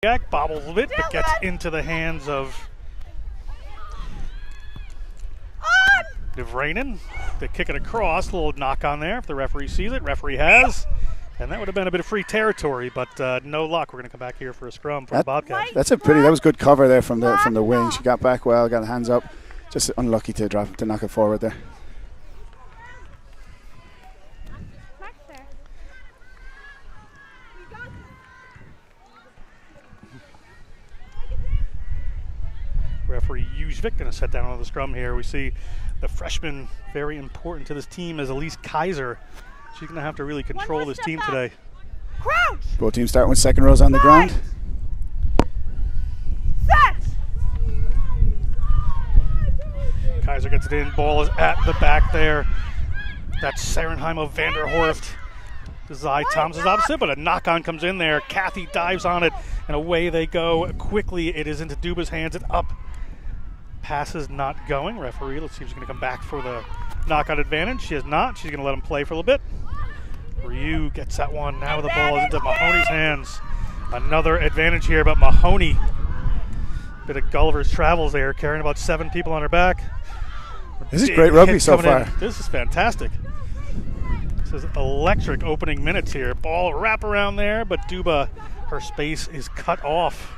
Jack bobbles a bit, but gets into the hands of Devranen. They kick it across, a little knock on there if the referee sees it. Referee has. And that would have been a bit of free territory, but no luck. We're going to come back here for a scrum for the Bobcats. That was good cover there from the wing. She got back well, got her hands up. Just unlucky to knock it forward there. Referee Ujvik going to set down on the scrum here. We see the freshman, very important to this team, is Elise Kaiser. She's going to have to really control this team today. Crouch! Both teams starting with second rows on the ground. Set! Kaiser gets it in. Ball is at the back there. That's Sarenheim of Vanderhorst. Zai Thomas is opposite, but a knock-on comes in there. Kathy dives on it, and away they go. Quickly, it is into Duba's hands. It's up. Pass is not going. Referee, let's see if she's going to come back for the knockout advantage. She is not. She's going to let him play for a little bit. Ryu gets that one. Now the ball is into Mahoney's hands. Another advantage here, but Mahoney, bit of Gulliver's Travels there, carrying about 7 people on her back. This is great rugby so far. This is fantastic. This is electric opening minutes here. Ball wrap around there, but Duba, her space is cut off.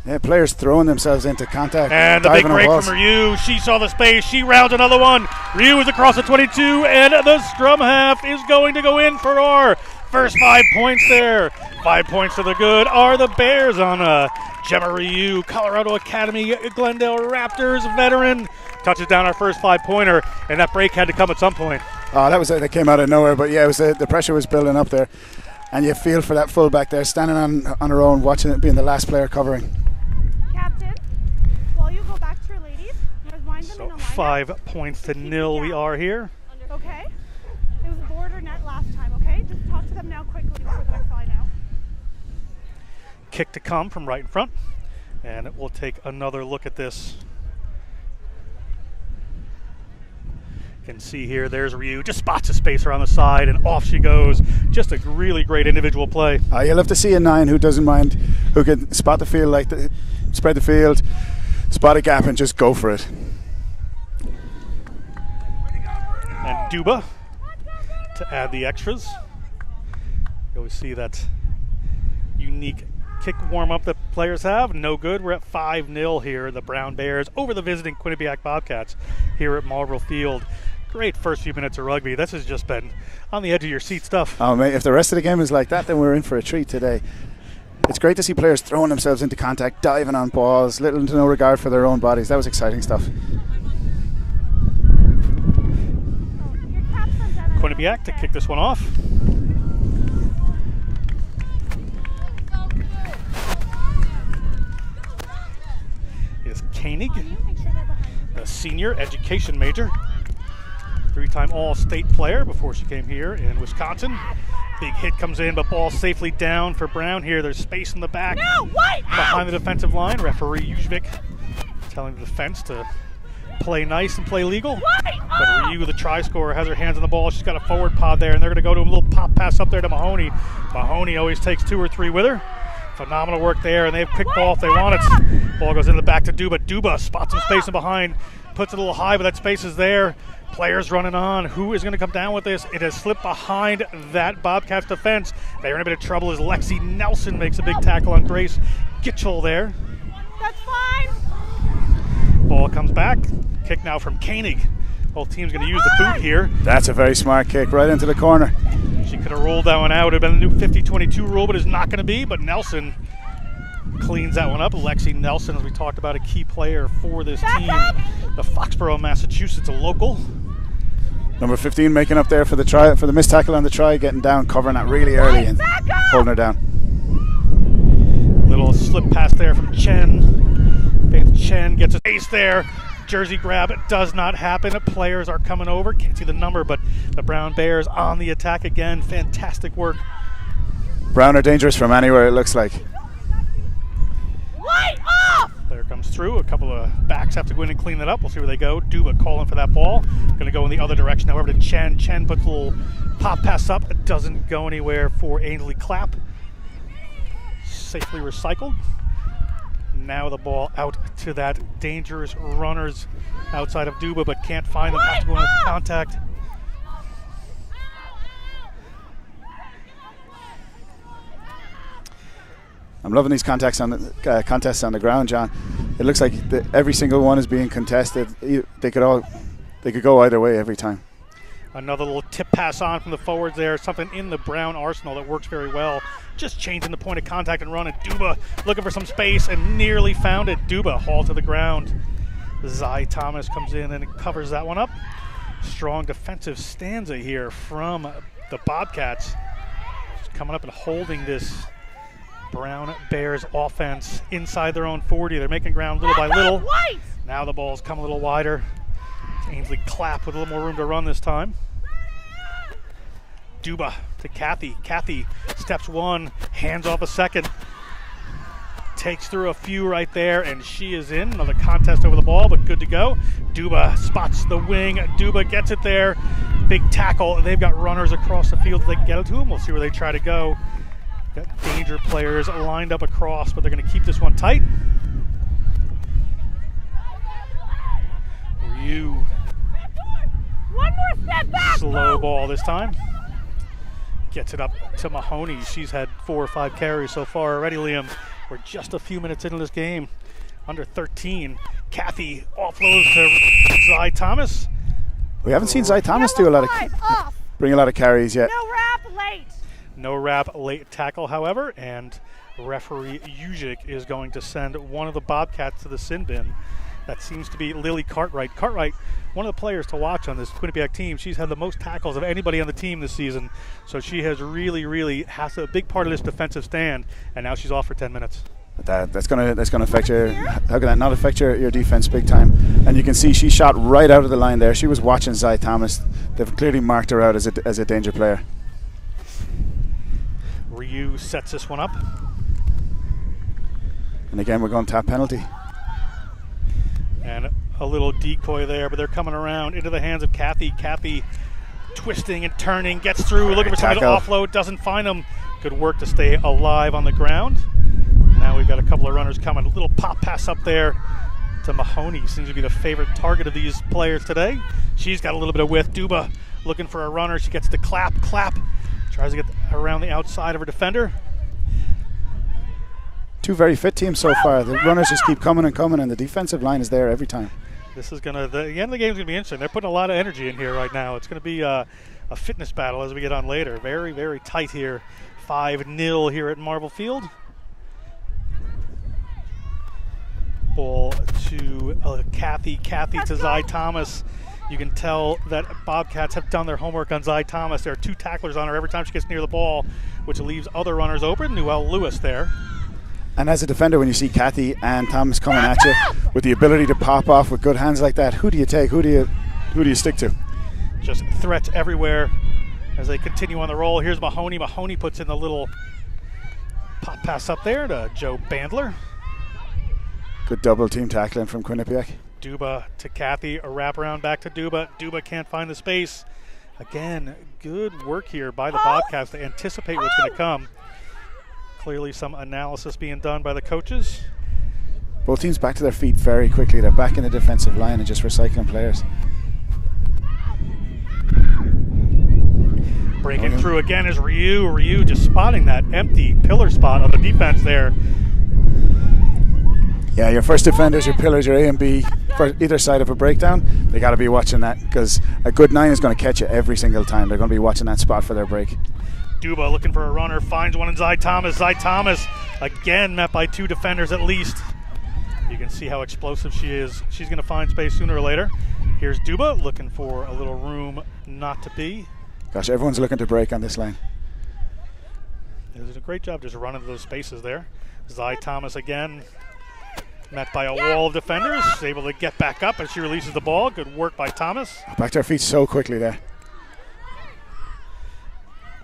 Yeah, players throwing themselves into contact. And the big break from Ryu. She saw the space. She rounds another one. Ryu is across the 22, and the scrum half is going to go in for our first 5 points there. 5 points to the good are the Bears on Gemma Ryu, Colorado Academy, Glendale Raptors veteran. Touches down our first 5-pointer, and that break had to come at some point. Oh, that came out of nowhere, but yeah, it was the pressure was building up there. And you feel for that fullback there, standing on her own, watching it, being the last player covering. Captain, while you go back to your ladies, wind them in a lineup. 5 points to nil we are here. Okay? It was border net last time, okay? Just talk to them now quickly before the next line out. Kick to come from right in front, and we'll take another look at this. You can see here, there's Ryu, just spots a space around the side, and off she goes. Just a really great individual play. You'll have to see a 9 who doesn't mind, who can spot the field, spread the field, spot a gap, and just go for it. And Duba to add the extras. You always see that unique kick warm-up that players have. No good. We're at 5-0 here. The Brown Bears over the visiting Quinnipiac Bobcats here at Marlborough Field. Great first few minutes of rugby. This has just been on the edge of your seat stuff. Oh, mate, if the rest of the game is like that, then we're in for a treat today. It's great to see players throwing themselves into contact, diving on balls, little to no regard for their own bodies. That was exciting stuff. Quinnipiac to kick this one off. Is Koenig, the senior education major. 3-time All-State player before she came here in Wisconsin. Big hit comes in, but ball safely down for Brown here. There's space in the back behind the defensive line. Referee Ujvik telling the defense to play nice and play legal. But Ryu, the try scorer, has her hands on the ball. She's got a forward pod there, and they're going to go to a little pop pass up there to Mahoney. Mahoney always takes 2 or 3 with her. Phenomenal work there, and they have quick ball if they want it. Ball goes in the back to Duba. Duba spots some space in behind, puts it a little high, but that space is there. Players running on. Who is going to come down with this? It has slipped behind that Bobcats defense. They're in a bit of trouble as Lexi Nelson makes a big tackle on Grace Gitchell there. That's fine. Ball comes back. Kick now from Koenig. Both teams going to use the boot here. That's a very smart kick right into the corner. She could have rolled that one out. It would have been a new 50-22 rule, but it's not going to be. But Nelson cleans that one up. Lexi Nelson, as we talked about, a key player for this team. The Foxborough, Massachusetts, a local. Number 15 making up there for the try, for the missed tackle on the try, getting down, covering that really early and holding her down. Little slip pass there from Chen. Faith Chen gets a space there. Jersey grab, it does not happen. Players are coming over. Can't see the number, but the Brown Bears on the attack again. Fantastic work. Brown are dangerous from anywhere, it looks like. Light off! Player comes through. A couple of backs have to go in and clean that up. We'll see where they go. Duba calling for that ball. Going to go in the other direction, however, to Chen. Chen puts a little pop pass up. It doesn't go anywhere for Ainsley Clapp. safely recycled. Now the ball out to that dangerous runners outside of Duba, but can't find them. Have to go into contact. I'm loving these contests on the ground, John. It looks like every single one is being contested. They could go either way every time. Another little tip pass on from the forwards there. Something in the Brown arsenal that works very well. Just changing the point of contact and run. And Duba looking for some space and nearly found it. Duba hauled to the ground. Zai Thomas comes in and covers that one up. Strong defensive stanza here from the Bobcats. Just coming up and holding this Brown Bears offense inside their own 40. They're making ground little by little. Now the ball's come a little wider. Ainsley Clapp with a little more room to run this time. Duba to Kathy. Kathy steps one, hands off a second. Takes through a few right there, and she is in. Another contest over the ball, but good to go. Duba spots the wing. Duba gets it there. Big tackle. They've got runners across the field. They can get it to him. We'll see where they try to go. Got danger players lined up across, but they're going to keep this one tight. Ryu. One more step back. Slow ball this time. Gets it up to Mahoney. She's had 4 or 5 carries so far already, Liam. We're just a few minutes into this game. Under 13. Kathy offloads to Zai Thomas. We haven't seen Zai Thomas bring a lot of carries yet. No wrap late. No wrap late tackle, however, and referee Ujic is going to send one of the Bobcats to the sin bin. That seems to be Lily Cartwright. Cartwright, one of the players to watch on this Quinnipiac team. She's had the most tackles of anybody on the team this season, so she has really has a big part of this defensive stand, and now she's off for 10 minutes. That's gonna affect your. How can that not affect your defense big time? And you can see she shot right out of the line there. She was watching Zai Thomas. They've clearly marked her out as a danger player. Ryu sets this one up. And again, we're going tap penalty. And a little decoy there, but they're coming around into the hands of Kathy. Kathy twisting and turning, gets through, looking for somebody to offload, doesn't find him. Good work to stay alive on the ground. Now we've got a couple of runners coming. A little pop pass up there to Mahoney. Seems to be the favorite target of these players today. She's got a little bit of width. Duba looking for a runner. She gets to Clapp. Clapp tries to get around the outside of her defender. Two very fit teams so far. The runners just keep coming and coming, and the defensive line is there every time. This is the end of the game is going to be interesting. They're putting a lot of energy in here right now. It's going to be a fitness battle as we get on later. Very tight here. 5-0 here at Marvel Field. Ball to Kathy. Kathy to Zai Thomas. You can tell that Bobcats have done their homework on Zai Thomas. There are 2 tacklers on her every time she gets near the ball, which leaves other runners open. Newell Lewis there. And as a defender, when you see Kathy and Thomas coming at you with the ability to pop off with good hands like that, who do you take? Who do you stick to? Just threats everywhere as they continue on the roll. Here's Mahoney. Mahoney puts in the little pop pass up there to Joe Bandler. Good double team tackling from Quinnipiac. Duba to Kathy, a wraparound back to Duba. Duba can't find the space. Again, good work here by the Bobcats to anticipate what's going to come. Clearly some analysis being done by the coaches. Both teams back to their feet very quickly. They're back in the defensive line and just recycling players. Breaking through again is Ryu. Ryu just spotting that empty pillar spot on the defense there. Yeah, your first defenders, your pillars, your A and B, for either side of a breakdown, they got to be watching that, because a good 9 is going to catch you every single time. They're going to be watching that spot for their break. Duba looking for a runner, finds one in Zai Thomas. Zai Thomas again met by 2 defenders at least. You can see how explosive she is. She's going to find space sooner or later. Here's Duba looking for a little room not to be. Gosh, everyone's looking to break on this line. They did a great job just running those spaces there. Zai Thomas again met by a wall of defenders. She's able to get back up as she releases the ball. Good work by Thomas. Back to her feet so quickly there.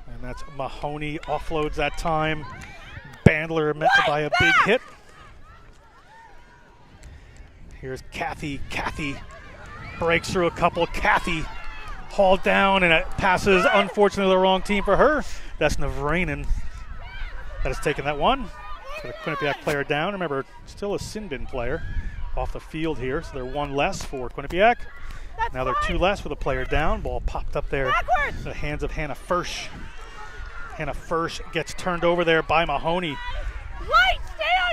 And that's Mahoney offloads that time. Bandler met by a big hit. Here's Kathy. Kathy breaks through a couple. Kathy hauled down, and it passes, unfortunately, the wrong team for her. That's Navranen that has taken that one. Got a Quinnipiac player down. Remember, still a sin bin player off the field here, so they're one less for Quinnipiac. Now they're two less with a player down. Ball popped up there in the hands of Hannah Fursch. Hannah Fursch gets turned over there by Mahoney.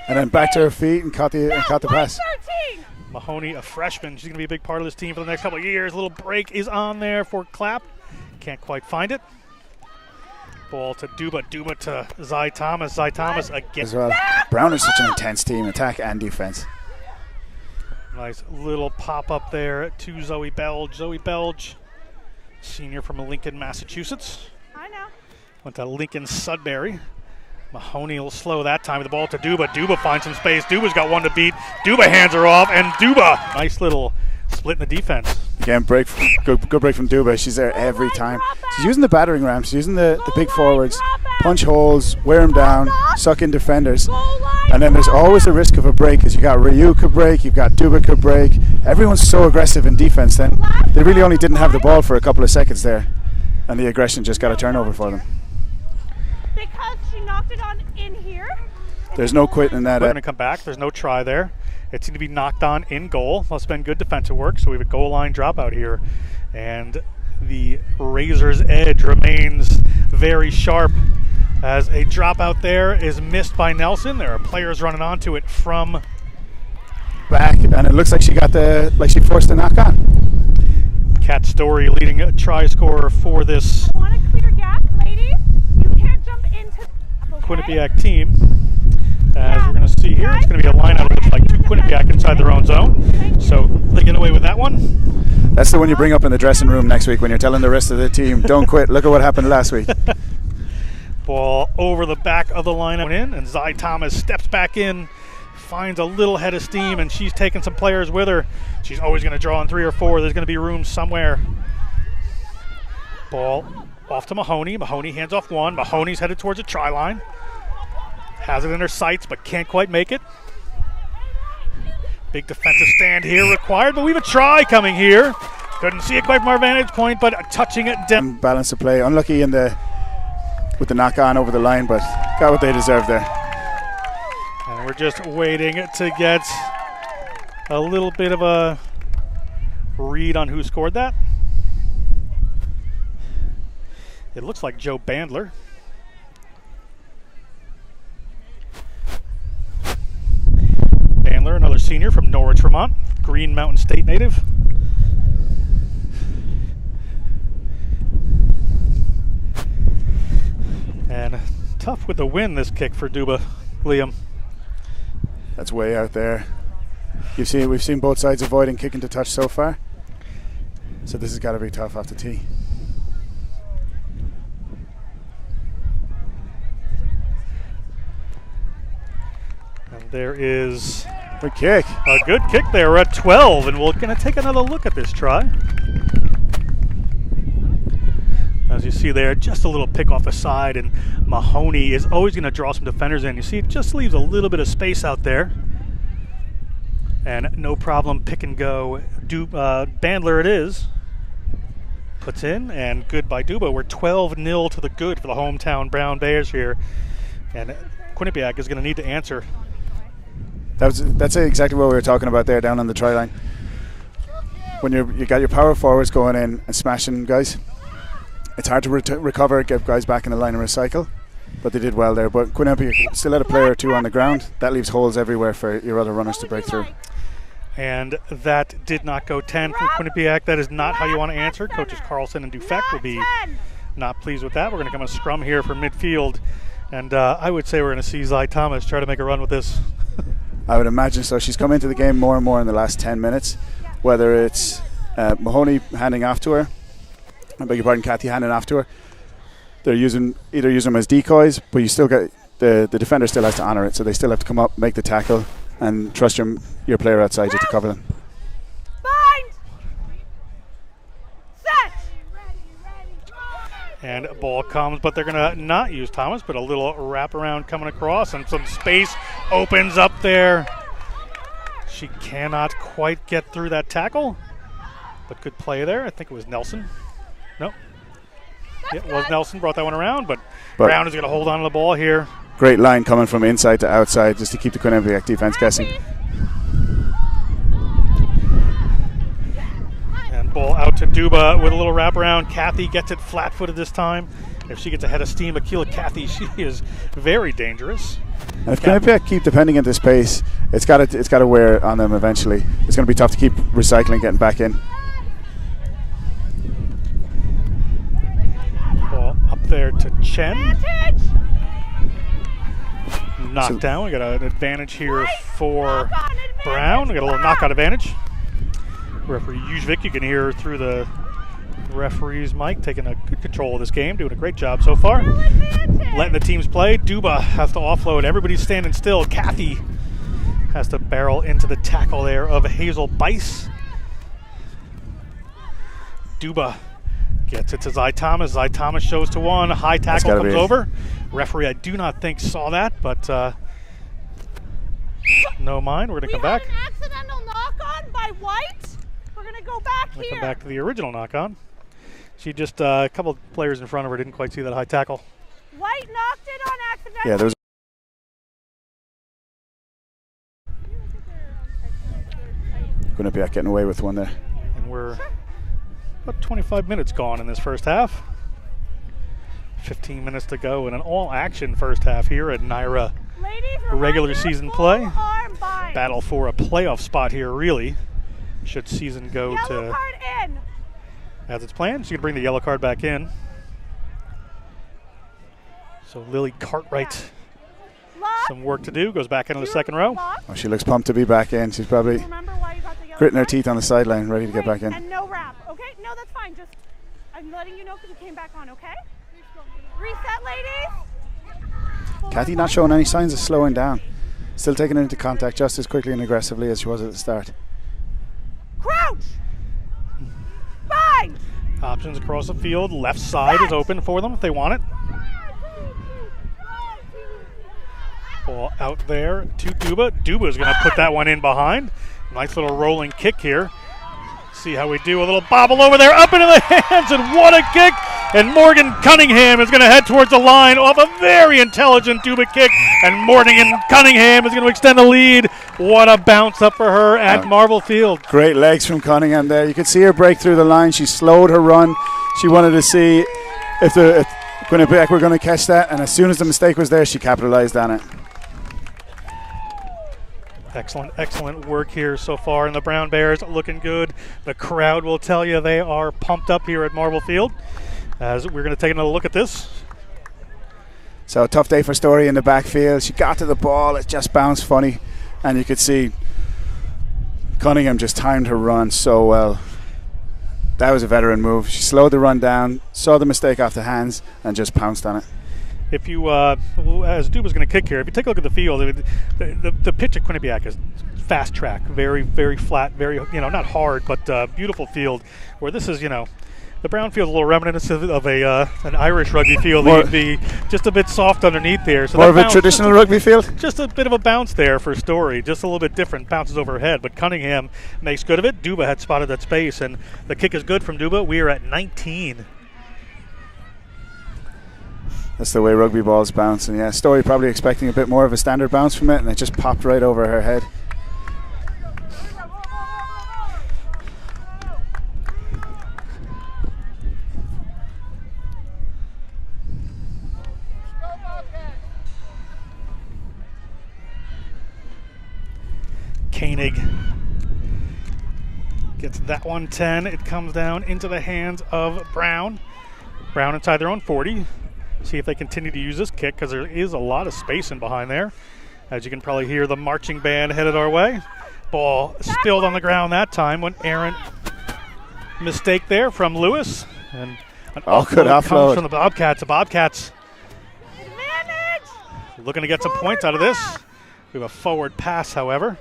And then back to her feet and caught the pass. Mahoney, a freshman. She's going to be a big part of this team for the next couple of years. A little break is on there for Clapp. Can't quite find it. Ball to Duba. Duba to Zy Thomas. Zy Thomas again. As well. Brown is such an intense team, attack and defense. Nice little pop up there to Zoe Belge. Zoe Belge, senior from Lincoln, Massachusetts. I know. Went to Lincoln Sudbury. Mahoney will slow that time with the ball to Duba. Duba finds some space. Duba's got one to beat. Duba hands her off, and Duba, nice little split in the defense. Again, good break from Duba. She's there every time. She's using the battering ram. She's using the big forwards, punch holes, wear them down, suck in defenders. And then there's always the risk of a break, because you got Ryu could break, you've got Duba could break. Everyone's so aggressive in defense then. They really only didn't have the ball for a couple of seconds there, and the aggression just got a turnover for them. Because she knocked it on in here. There's no quitting in that. We're going to come back. There's no try there. It seemed to be knocked on in goal. Must have been good defensive work. So we have a goal line dropout here. And the Razor's edge remains very sharp as a dropout there is missed by Nelson. There are players running onto it from back, and it looks like she got she forced the knock on. Kat Story leading a try scorer for this I want a clear gap, ladies. You can't jump into Quinnipiac team. As we're going to see here, it's going to be a line out of looks like two Quinnipiac inside their own zone. So they get away with that one. That's the one you bring up in the dressing room next week when you're telling the rest of the team, don't quit. Look at what happened last week. Ball over the back of the line in, and Zy Thomas steps back in, finds a little head of steam, and she's taking some players with her. She's always going to draw in 3 or 4. There's going to be room somewhere. Ball off to Mahoney. Mahoney hands off one. Mahoney's headed towards the try line. Has it in her sights, but can't quite make it. Big defensive stand here required, but we have a try coming here. Couldn't see it quite from our vantage point, but touching it down. Balance of play. Unlucky with the knock on over the line, but got what they deserved there. And we're just waiting to get a little bit of a read on who scored that. It looks like Joe Bandler. Bandler, another senior from Norwich, Vermont, Green Mountain State native. And tough with the win, this kick for Duba, Liam. That's way out there. We've seen both sides avoiding kicking to touch so far. So this has got to be tough off the tee. And there is good kick. A good kick there. We're at 12, and we're going to take another look at this try. As you see there, just a little pick off the side, and Mahoney is always going to draw some defenders in. You see, it just leaves a little bit of space out there. And no problem, pick and go. Bandler it is. Puts in, and good by Duba. We're 12-0 to the good for the hometown Brown Bears here. And Quinnipiac is going to need to answer. That's exactly what we were talking about there down on the try line. When you got your power forwards going in and smashing guys, it's hard to recover, get guys back in the line and recycle. But they did well there. But Quinnipiac still had a player or two on the ground. That leaves holes everywhere for your other runners to break through. And that did not go 10 from Quinnipiac. That is not how you want to answer. Coaches Carlson and Dufek will be not pleased with that. We're going to come a scrum here from midfield. And I would say we're going to see Zy Thomas try to make a run with this. I would imagine so. She's come into the game more and more in the last 10 minutes. Whether it's Mahoney handing off to her, I beg your pardon, Kathy handing off to her. They're either using them as decoys, but you still get the defender still has to honour it, so they still have to come up, make the tackle, and trust your player outside you to cover them. Bind! Set! And a ball comes, but they're going to not use Thomas, but a little wraparound coming across, and some space opens up there. She cannot quite get through that tackle, but good play there. I think it was Nelson. Nope. Yeah, well, Nelson brought that one around, but Brown is going to hold on to the ball here. Great line coming from inside to outside just to keep the Quinnipiac defense guessing. And ball out to Duba with a little wraparound. Kathy gets it flat-footed this time. If she gets ahead of steam, Akila Kathy, she is very dangerous. And if Quinnipiac keep defending at this pace, it's got to wear on them eventually. It's going to be tough to keep recycling, getting back in. Ball up there to Chen. Knocked down. We got an advantage here for Brown. We got a little knockout advantage. Referee Ujvik, you can hear through the referee's mic, taking a good control of this game, doing a great job so far. Letting the teams play. Duba has to offload. Everybody's standing still. Kathy has to barrel into the tackle there of Hazel Bice. Duba gets it to Zy Thomas. Zy Thomas shows to one. High tackle comes over. Referee, I do not think saw that, but no mind. We're going to come back. We had an accidental knock-on by White. We're going to go back here. Come back to the original knock-on. She just, a couple of players in front of her didn't quite see that high tackle. White knocked it on accident. Yeah, there was. Quinnipiac getting away with one there. And we're about 25 minutes gone in this first half. 15 minutes to go in an all-action first half here at Naira regular season play. Battle for a playoff spot here, really. Should season go yellow card in. As it's planned. She's going to bring the yellow card back in. So Lily Cartwright, some work to do. Goes back into the second row. Oh, she looks pumped to be back in. She's probably gritting her teeth on the sideline, ready to get back in. And no wrap, okay? No, that's fine. Just, I'm letting you know because you came back on, okay? Reset, ladies. Kathy not showing any signs of slowing down. Still taking it into contact just as quickly and aggressively as she was at the start. Crouch! Bind! Options across the field. Left side is open for them if they want it. Ball out there to Duba. Duba is going to put that one in behind. Nice little rolling kick here. See how we do. A little bobble over there, up into the hands, and what a kick! And Morgan Cunningham is going to head towards the line off a very intelligent Duba kick, and Morgan Cunningham is going to extend the lead. What a bounce up for her at Marvel Field. Great legs from Cunningham there. You could see her break through the line. She slowed her run. She wanted to see if Quinnipiac were going to catch that, and as soon as the mistake was there, she capitalized on it. Excellent work here so far, and the Brown Bears looking good. The crowd will tell you they are pumped up here at Marvel Field. As we're going to take another look at this. So a tough day for Story in the backfield. She got to the ball, it just bounced funny, and you could see Cunningham just timed her run so well. That was a veteran move. She slowed the run down, saw the mistake off the hands, and just pounced on it. If you, as Duba's going to kick here, if you take a look at the field, the pitch at Quinnipiac is fast track, very, very flat, very, not hard, but beautiful field. Where this is, the brown field is a little reminiscent of an Irish rugby field. It'd be just a bit soft underneath there. So more of a traditional rugby field? Just a bit of a bounce there for Story. Just a little bit different. Bounces over her head. But Cunningham makes good of it. Duba had spotted that space, and the kick is good from Duba. We are at 19. That's the way rugby balls bounce. And yeah, Story probably expecting a bit more of a standard bounce from it, and it just popped right over her head. Koenig gets that 110. It comes down into the hands of Brown. Brown inside their own 40. See if they continue to use this kick, because there is a lot of space in behind there. As you can probably hear the marching band headed our way. Ball spilled on the ground that time. An errant mistake there from Lewis. And an good offload comes from the Bobcats. The Bobcats looking to get some points out of this. We have a forward pass, however.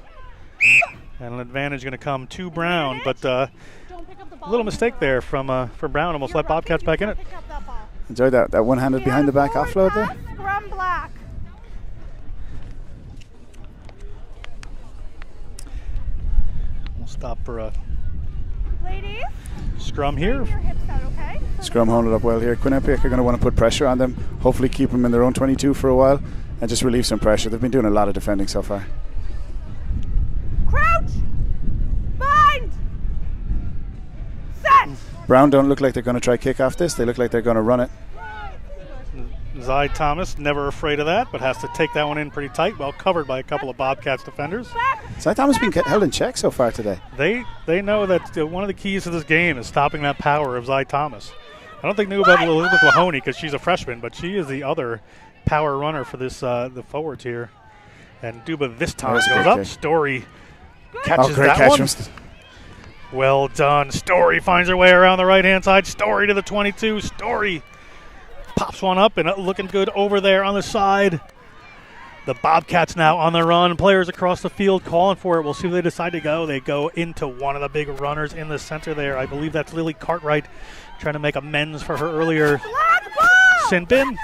And an advantage going to come to Brown, but a little mistake there from Brown. Almost let Bobcats back in it. Enjoyed that one-handed behind the back offload there. Scrum black. We'll stop for a Ladies, Scrum here. your hips out, okay? Scrum holding it up well here. Quinnipiac are going to want to put pressure on them, hopefully keep them in their own 22 for a while and just relieve some pressure. They've been doing a lot of defending so far. Crouch! Bind! Set! Brown don't look like they're going to try kick off this. They look like they're going to run it. Zy Thomas, never afraid of that, but has to take that one in pretty tight. Well covered by a couple of Bobcats defenders. Zy Thomas has been held in check so far today. They know that one of the keys to this game is stopping that power of Zy Thomas. I don't think they knew about Elizabeth Mahoney because she's a freshman, but she is the other power runner for this the forwards here. And Duba this time goes up. Story catches great that catch one. Well done. Story finds her way around the right-hand side. Story to the 22. Story pops one up and looking good over there on the side. The Bobcats now on the run. Players across the field calling for it. We'll see where they decide to go. They go into one of the big runners in the center there. I believe that's Lily Cartwright trying to make amends for her earlier sin bin.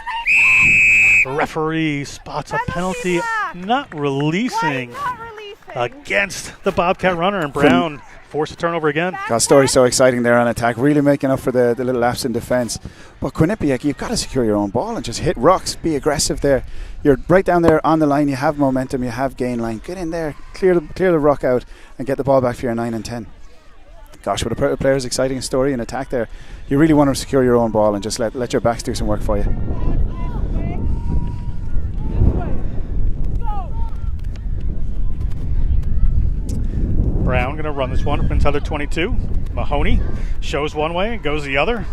Referee spots a penalty, not releasing against the Bobcat runner, and Brown forced a turnover again. God, Story's so exciting there on attack, really making up for the little lapse in defence. But Quinnipiac, you've got to secure your own ball and just hit rucks, be aggressive there. You're right down there on the line, you have momentum, you have gain line. Get in there, clear the ruck out and get the ball back for your 9 and 10. Gosh, what a player's exciting Story in attack there. You really want to secure your own ball and just let your backs do some work for you. Brown going to run this one from inside the 22. Mahoney shows one way and goes the other.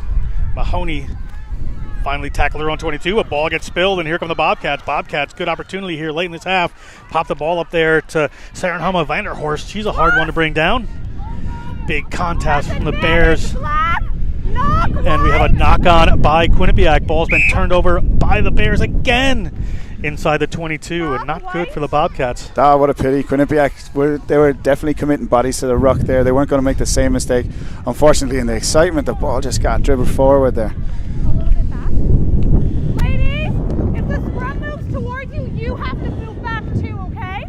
Mahoney finally tackled her on 22. A ball gets spilled, and here come the Bobcats. Bobcats, good opportunity here late in this half. Pop the ball up there to Sarenhama Vanderhorst. She's a hard one to bring down. Big contest from the Bears. And we have a knock-on by Quinnipiac. Ball's been turned over by the Bears again inside the 22, and not good for the Bobcats. Ah, what a pity. Quinnipiac, they were definitely committing bodies to the ruck there. They weren't going to make the same mistake. Unfortunately, in the excitement, the ball just got dribbled forward there. A little bit back. Ladies, if the scrum moves towards you, you have to move back too, okay?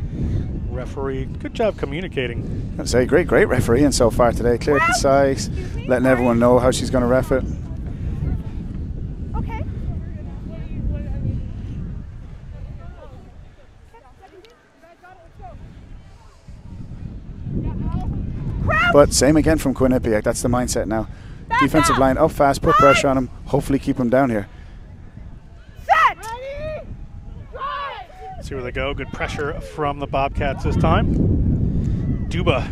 Referee, good job communicating. I'd say great refereeing so far today. Clear, concise, letting everyone know how she's going to ref it. Okay. But same again from Quinnipiac. That's the mindset now. Defensive line up fast, put pressure on him, hopefully keep him down here. Set. See where they go. Good pressure from the Bobcats this time. Duba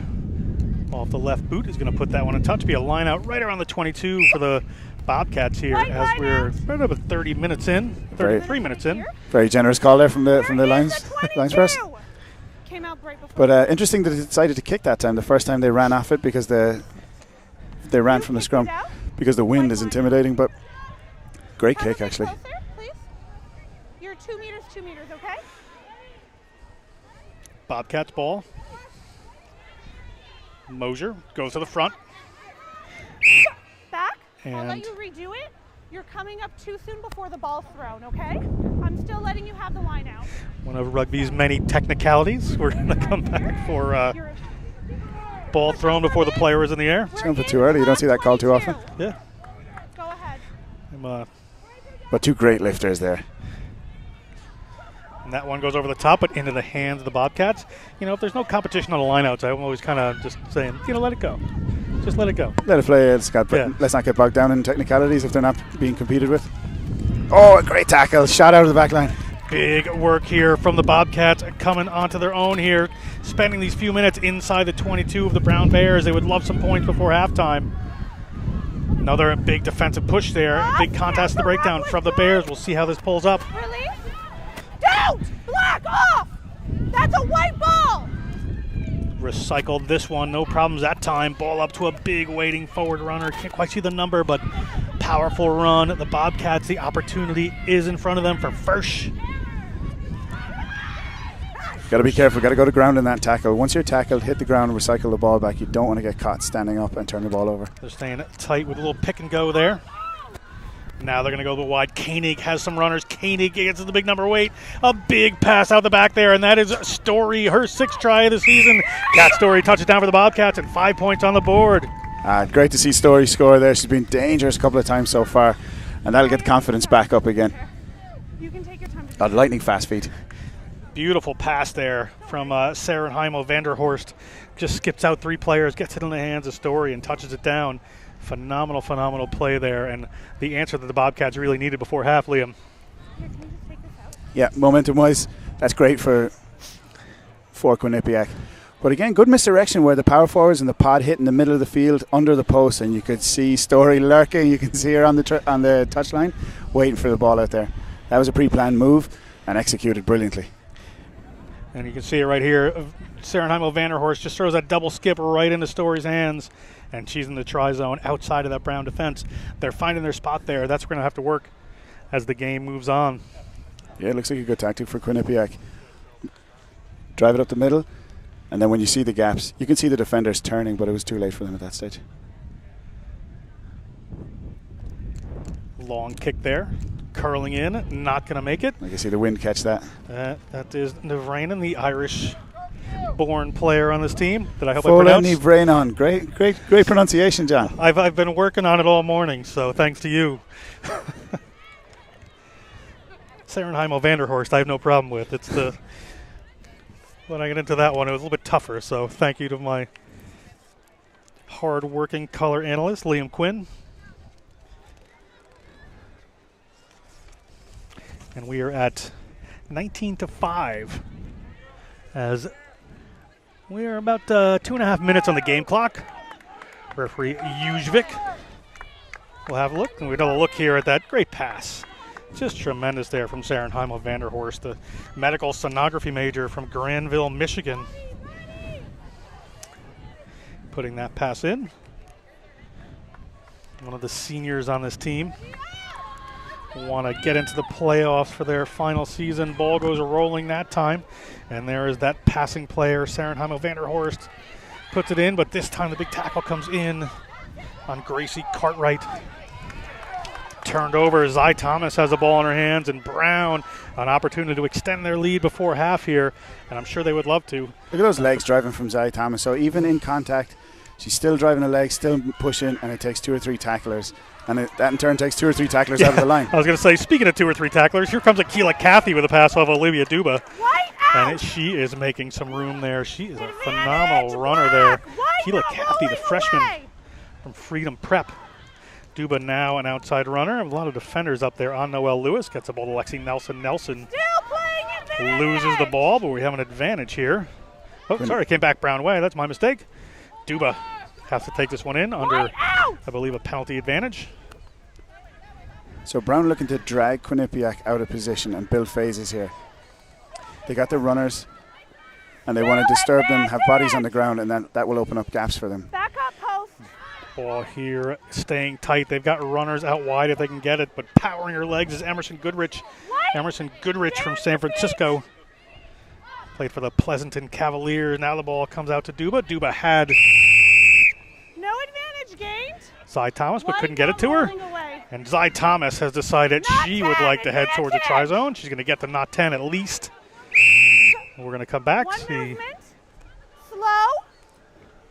off the left boot is going to put that one in touch. Be a line out right around the 22 for the Bobcats here as we're about 30 minutes in, 33 minutes in. Very generous call there from the lines press. Came out right before. But interesting that they decided to kick that time. The first time they ran off it because they ran from the scrum because the wind is intimidating. But great kick actually. Closer, please. You're 2 meters, okay? Bobcats ball. Mosier goes to the front. Back. I'll And let you redo it. You're coming up too soon before the ball's thrown, okay? I'm still letting you have the line out. one of rugby's many technicalities. We're going to come back for ball thrown before the player is in the air. It's going for too early. You don't see that call too often. Yeah. Go ahead. But two great lifters there. And that one goes over the top, but into the hands of the Bobcats. You know, if there's no competition on the lineouts, I'm always kind of just saying, let it go. Just let it go. Let it play. Let's not get bogged down in technicalities if they're not being competed with. Oh, a great tackle. Shot out of the back line. Big work here from the Bobcats coming onto their own here, spending these few minutes inside the 22 of the Brown Bears. They would love some points before halftime. Another big defensive push there. Big contest the breakdown from the Bears. We'll see how this pulls up. Release. Don't! Block off! That's a white ball! Recycled this one, no problems that time. Ball up to a big waiting forward runner. Can't quite see the number, but powerful run. The Bobcats, the opportunity is in front of them for Fersh. Got to be careful. Got to go to ground in that tackle. Once you're tackled, hit the ground and recycle the ball back. You don't want to get caught standing up and turn the ball over. They're staying tight with a little pick and go there. Now they're going to go to the wide. Koenig has some runners. Koenig gets the big number 8. A big pass out the back there, and that is Story, her 6th try of the season. Cat Story touches down for the Bobcats, and 5 points on the board. Great to see Story score there. She's been dangerous a couple of times so far, and that'll get confidence back up again. You can take your time. Got lightning fast feet. Beautiful pass there from Sarah Heimo Vanderhorst. Just skips out 3 players, gets it in the hands of Story and touches it down. Phenomenal, phenomenal play there, and the answer that the Bobcats really needed before half, Liam. Yeah, momentum-wise, that's great for Quinnipiac. But again, good misdirection where the power forwards and the pod hit in the middle of the field under the post, and you could see Story lurking. You can see her on the touchline, waiting for the ball out there. That was a pre-planned move and executed brilliantly. And you can see it right here. Sarah Heimo Vanderhorst just throws that double skip right into Story's hands, and she's in the try zone outside of that Brown defense. They're finding their spot there. That's going to have to work as the game moves on. Yeah, it looks like a good tactic for Quinnipiac. Drive it up the middle, and then when you see the gaps, you can see the defenders turning, but it was too late for them at that stage. Long kick there. Curling in, not going to make it. I can see the wind catch that. That is Nivranen, the Irish-born player on this team that I hope I pronounced. Nivranen. Great pronunciation, John. I've been working on it all morning, so thanks to you. Sarah Heimo Vanderhorst, I have no problem with. It's the when I get into that one, it was a little bit tougher. So thank you to my hard-working color analyst, Liam Quinn. And we are at 19-5 as we are about 2.5 minutes on the game clock. Referee Ujvik will have a look, and we'll have a look here at that great pass. Just tremendous there from Sarah Heimo Vanderhorst, the medical sonography major from Granville, Michigan. Putting that pass in. One of the seniors on this team. Want to get into the playoffs for their final season. Ball goes rolling that time. And there is that passing player, Sarah Heimo Vanderhorst. Puts it in, but this time the big tackle comes in on Gracie Cartwright. Turned over. Zy Thomas has the ball in her hands, and Brown an opportunity to extend their lead before half here, and I'm sure they would love to. Look at those legs driving from Zy Thomas. So even in contact, she's still driving the legs, still pushing, and it takes 2 or 3 tacklers. And that in turn takes 2 or 3 tacklers out of the line. I was going to say, speaking of 2 or 3 tacklers, here comes Akila Cathy with a pass off Olivia Duba. And she is making some room there. She is a phenomenal runner there. Akila Cathy, the freshman from Freedom Prep. Duba now an outside runner. A lot of defenders up there on Noelle Lewis. Gets the ball to Lexi Nelson. Nelson loses the ball, but we have an advantage here. Oh, sorry, came back Brown way. That's my mistake. Duba has to take this one in under, I believe, a penalty advantage. So Brown looking to drag Quinnipiac out of position and build phases here. They got their runners, and they want to disturb them, have bodies on the ground, and then that will open up gaps for them. Back up, post. Ball here, staying tight. They've got runners out wide if they can get it, but powering her legs is Emerson Goodrich. Emerson Goodrich from San Francisco. Played for the Pleasanton Cavaliers. Now the ball comes out to Duba. Duba had no advantage gained. Zy Thomas, but couldn't get it to her. And Zy Thomas has decided she would like to head towards the try zone. She's going to get to not 10 at least. We're going to come back, see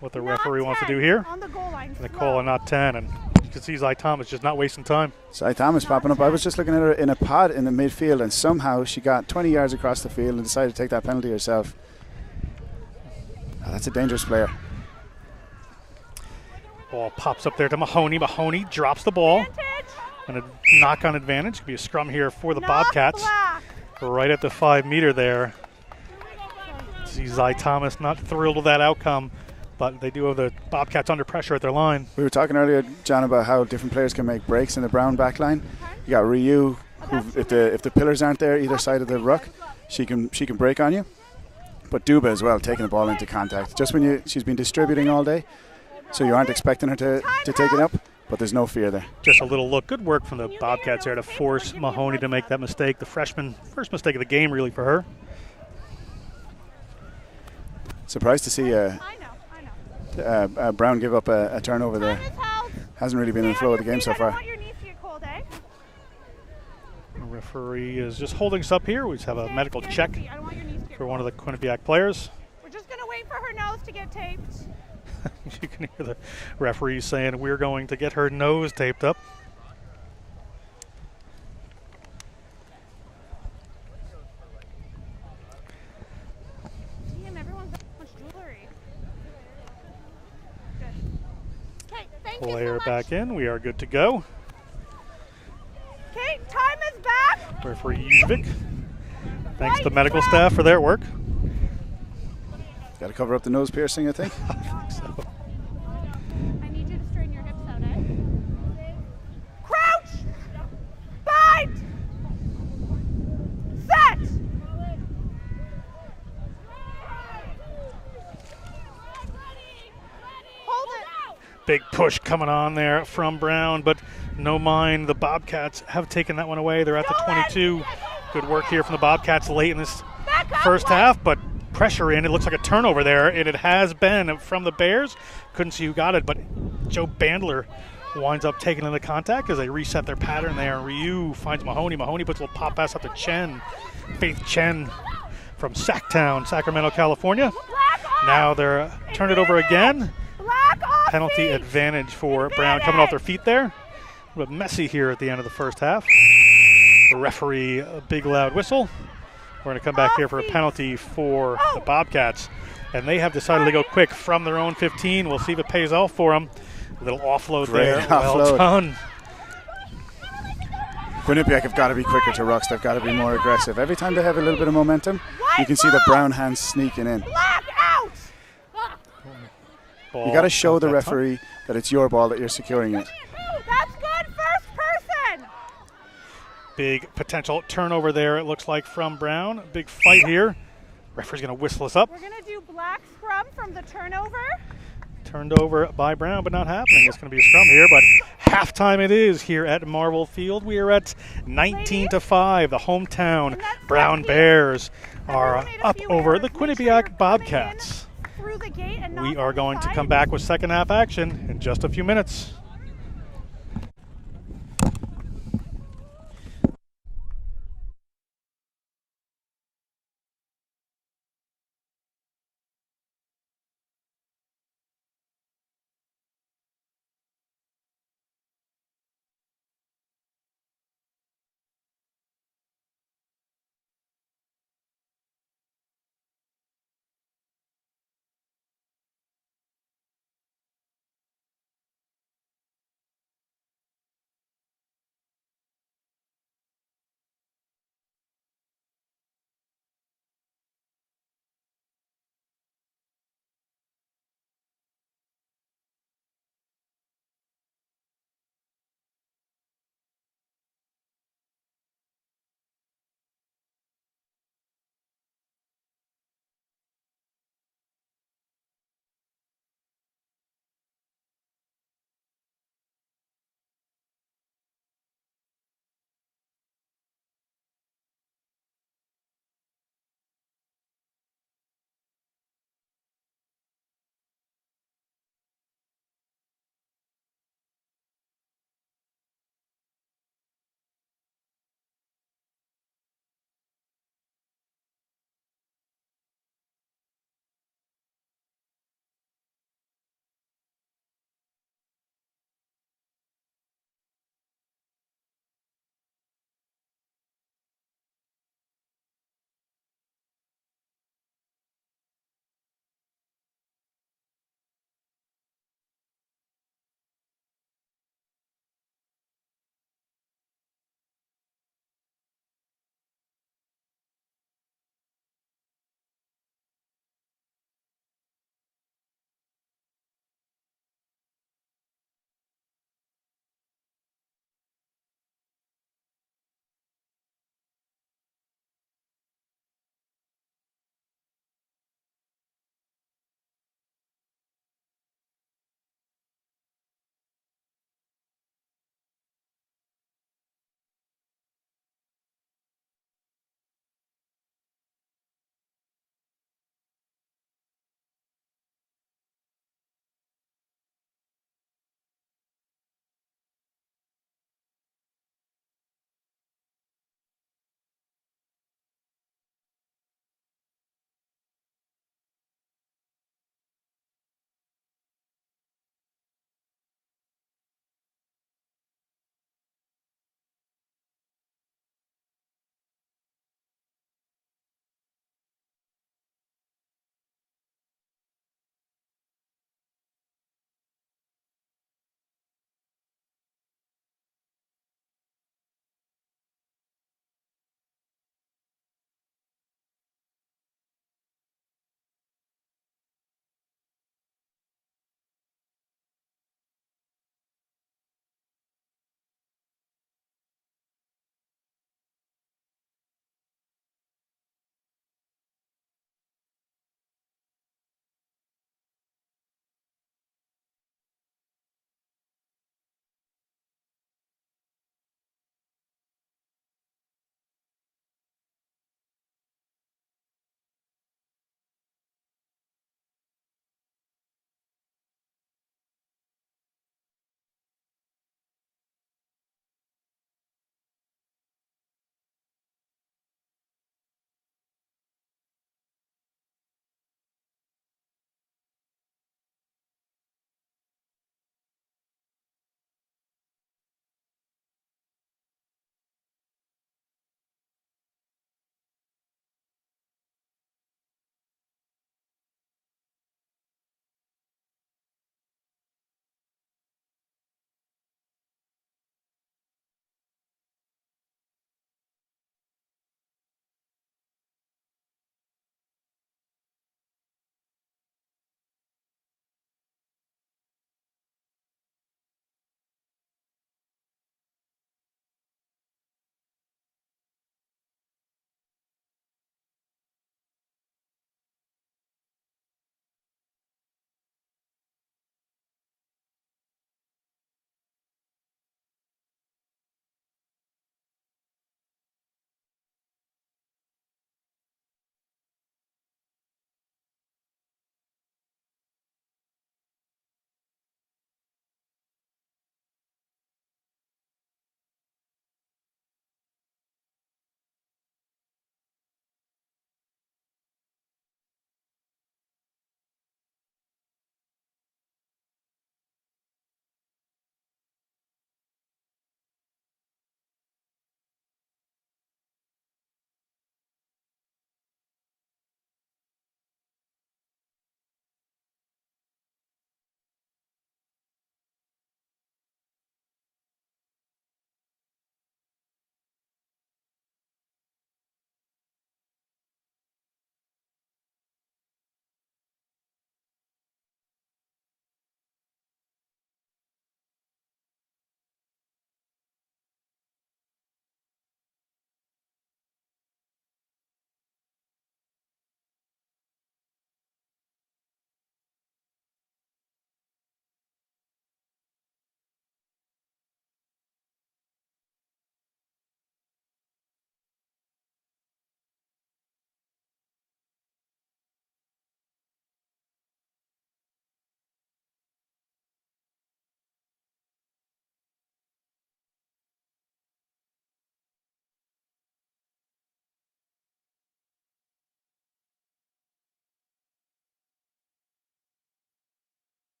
what the referee wants to do here. On the goal line. Going to call a not 10, and you can see Zy Thomas just not wasting time. Zy Thomas popping up. I was just looking at her in a pod in the midfield, and somehow she got 20 yards across the field and decided to take that penalty herself. Oh, that's a dangerous player. Ball pops up there to Mahoney. Mahoney drops the ball. And a knock-on advantage. Could be a scrum here for the Bobcats. Right at the 5-meter there. See Zy Thomas not thrilled with that outcome, but they do have the Bobcats under pressure at their line. We were talking earlier, John, about how different players can make breaks in the Brown back line. You got Ryu, who, if the pillars aren't there either side of the ruck, she can break on you. But Duba as well, taking the ball into contact. Just when she's been distributing all day, so you aren't expecting her to take it up, but there's no fear there. Just a little look. Good work from the Bobcats there to force Mahoney to make that mistake. The freshman, first mistake of the game really for her. Surprised to see Brown give up a turnover there. Hasn't really been in the flow of the game so far. The referee is just holding us up here. We just have a medical check for one of the Quinnipiac players. We're just going to wait for her nose to get taped. You can hear the referee saying we're going to get her nose taped up. Damn, everyone's got so much jewelry. Good. Okay, thank you Player so much. back in. We are good to go. Okay, time is back. Referee Uvik. Thanks to medical staff for their work. Got to cover up the nose piercing, I think. So, I need you to straighten your hips out, eh? Crouch! Bind! Set! Hold it! big push coming on there from Brown, but no mind. The Bobcats have taken that one away. They're at the 22. Good work here from the Bobcats late in this first half, but pressure in. It looks like a turnover there, and it has been from the Bears. Couldn't see who got it, but Joe Bandler winds up taking in the contact as they reset their pattern there. Ryu finds Mahoney. Mahoney puts a little pop pass up to Chen. Faith Chen from Sacktown, Sacramento, California. Now they're turned it over again. Penalty advantage for Brown coming off their feet there. A little bit messy here at the end of the first half. The referee, a big loud whistle. We're going to come back here for a penalty for the Bobcats. And they have decided to go quick from their own 15. We'll see if it pays off for them. A little offload there. Well done. Quinnipiac have got to be quicker to rucks. They've got to be more aggressive. Every time they have a little bit of momentum, you can see the Brown hands sneaking in. You got to show the referee that it's your ball, that you're securing it. That's good, first person. Big potential turnover there, it looks like, from Brown. Big fight here. Referee's going to whistle us up. We're going to do black scrum from the turnover. Turned over by Brown, but not happening. It's going to be a scrum here, but halftime it is here at Marvel Field. We are at 19-5. The hometown Brown Bears are up over the Quinnipiac Bobcats. We are going to come back with second half action in just a few minutes.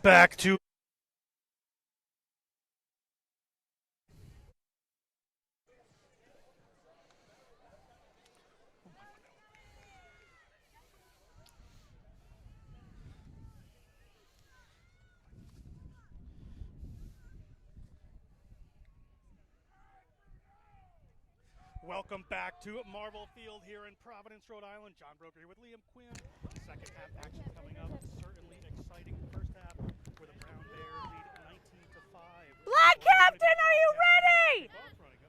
back to Welcome back to Marvel Field here in Providence, Rhode Island. John Broker here with Liam Quinn. Second half action coming up. Certainly exciting first half where the Brown Bears lead 19-5. Black Captain, are you ready?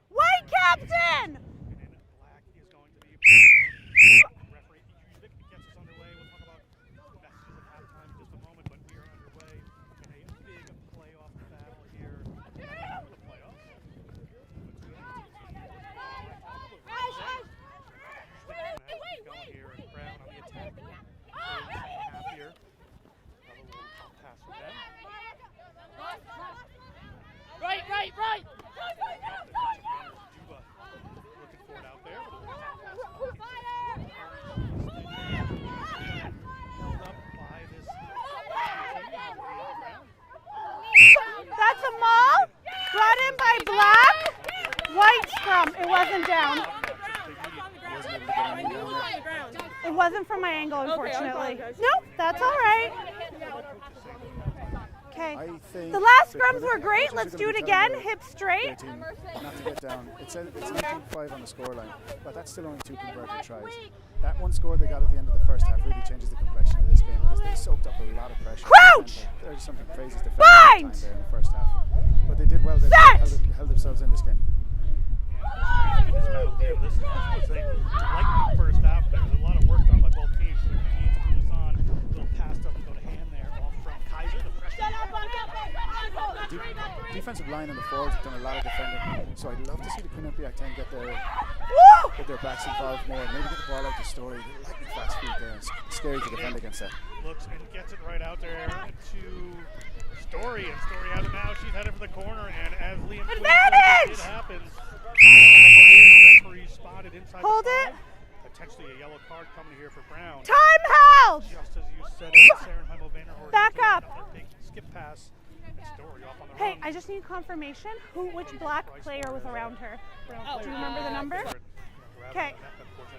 White Captain! And then Black is going to be Brown. Referee Ujic gets us underway. We'll talk about the messages at halftime in just a moment, but we are underway in a big playoff battle here. The playoffs. Going here and Brown on the attack. Half here. Another little pass from them. Right. Juba looking for it out there. Held up by this. That's a maul. Brought in by Black. White scrum. It wasn't down. It wasn't from my angle, unfortunately. Nope, that's all right. Okay. The last scrums were great. Let's do it again. Hips straight. Not to get down. It's 19-5 on the scoreline, but that's still only 2 converted tries. That one score they got at the end of the first half really changes the complexion of this game because they soaked up a lot of pressure. Crouch! There's something crazy to Bind! there in the first half, but they did well. They held themselves in this game. This was a lightning first half there. There's a lot of work done by both teams. They're going to need to put this on. Little pass doesn't go to hand there off from Kaiser, the freshman. The defensive line and the forwards have done a lot of defending, so I'd love to see the Quinnipiac team get their backs involved more. Maybe get the ball out to Story. They're lightning fast feet there. It's scary to defend against that. Looks and gets it right out there to Story, and Story out of now. She's headed for the corner, and as Liam Advantage! It happens. Referee spotted inside Hold the it. five. Potentially a yellow card coming here for Brown. Time held. Just as you said it, Sarenheim Vanderhorst. Back up. Another big skip pass. Story off on the Hey, run. I just need confirmation. Which Black player was around her? Do you remember the number? Okay.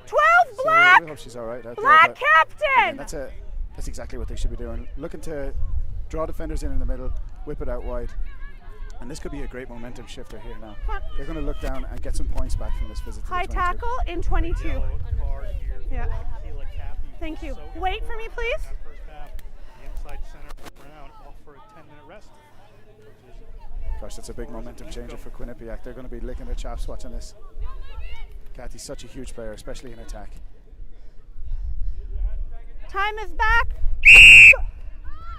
12 Black. We hope she's all right. Black Captain. Again, that's exactly what they should be doing. Looking to draw defenders in the middle, whip it out wide. And this could be a great momentum shifter here now. They're going to look down and get some points back from this visit to High the 22. tackle in 22. Yeah. Kayla Cappy. Thank you. So Wait for me, please. that first half, the inside center for Brown off for a 10-minute rest. Gosh, that's a big momentum changer for Quinnipiac. They're going to be licking their chops watching this. Cathy's such a huge player, especially in attack. Time is back.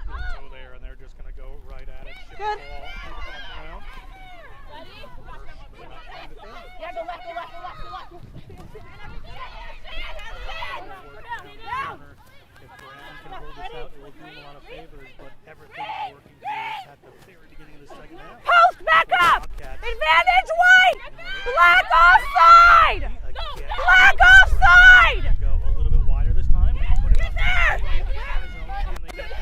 Toe there, and they're just going to go right at it. Ship Good. the ball back around. Yeah, go left. If Brown can hold this out, it will do him a lot of favors, but everything working here at the very beginning of the second half. Post back up. Advantage White. Black offside. Black offside. Go a little bit wider this time. Put it up there. right at the center zone. Can they get there?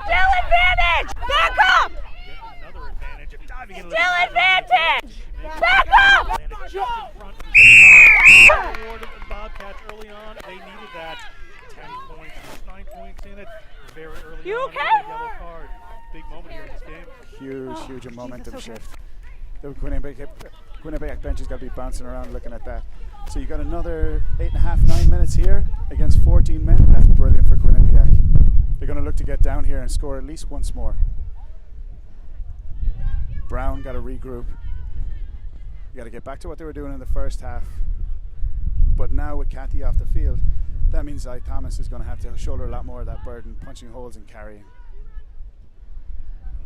Still advantage. Back up. Get another advantage. Diving into the Still center zone. advantage. She makes Back it. up. Landed just in front. Awarded the Bobcats early on. They needed that. 10 points, 9 points in it. Very early You on. okay? With a yellow card. Big moment here in this game. Huge momentum Jesus, okay. shift. The Quinnipiac bench has got to be bouncing around looking at that. So you got another 8.5-9 minutes here against 14 men. That's brilliant for Quinnipiac. They're going to look to get down here and score at least once more. Brown got to regroup. You got to get back to what they were doing in the first half. But now with Cathy off the field, that means Zai Thomas is going to have to shoulder a lot more of that burden, punching holes and carrying.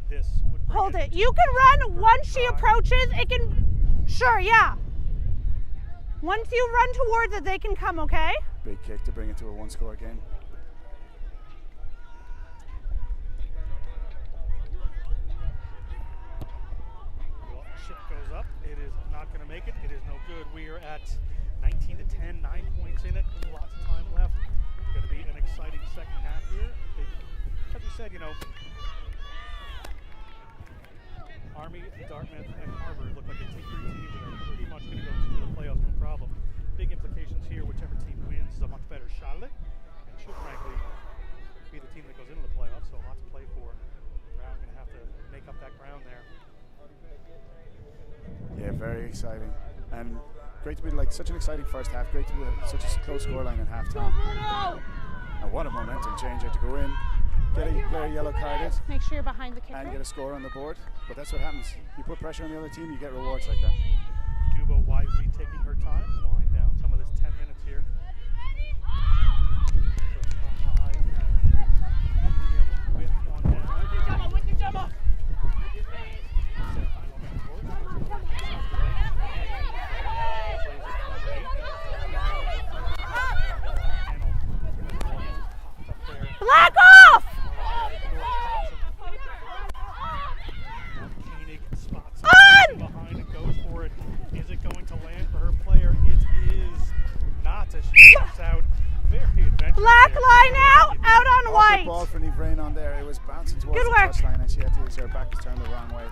This would bring Hold it. You can run once she approaches. It can. Sure, yeah. Once you run towards it, they can come, okay? Big kick to bring it to a one-score game. Well, ship goes up. It is not going to make it. It is no good. We are at 19-10, 9 points in it. Lots of time left. Going to be an exciting second half here. As we said, Army, Dartmouth, and Harvard look like the three teams that are pretty much going to go to the playoffs, no problem. Big implications here. Whichever team wins is a much better shot at it, and should frankly be the team that goes into the playoffs. So a lot to play for. Brown going to have to make up that ground there. Yeah, very exciting, and great to be like such an exciting first half. Great to be such a close scoreline at halftime. And what a momentum changer to go in, get a player yellow carded, Make sure you're behind the kicker. and get a score on the board. But that's what happens. You put pressure on the other team, you get rewards like that. Duba wisely taking her time, winding down some of this 10 minutes here. Black off! Koenig spots On! it behind and goes for it. Is it going to land for her player? It is not as she steps out. Very adventurous. Black there. line out on Awkward white. ball for Nivrain on there. It was bouncing towards Good the work. touchline, and she had to use her back to turn the wrong way.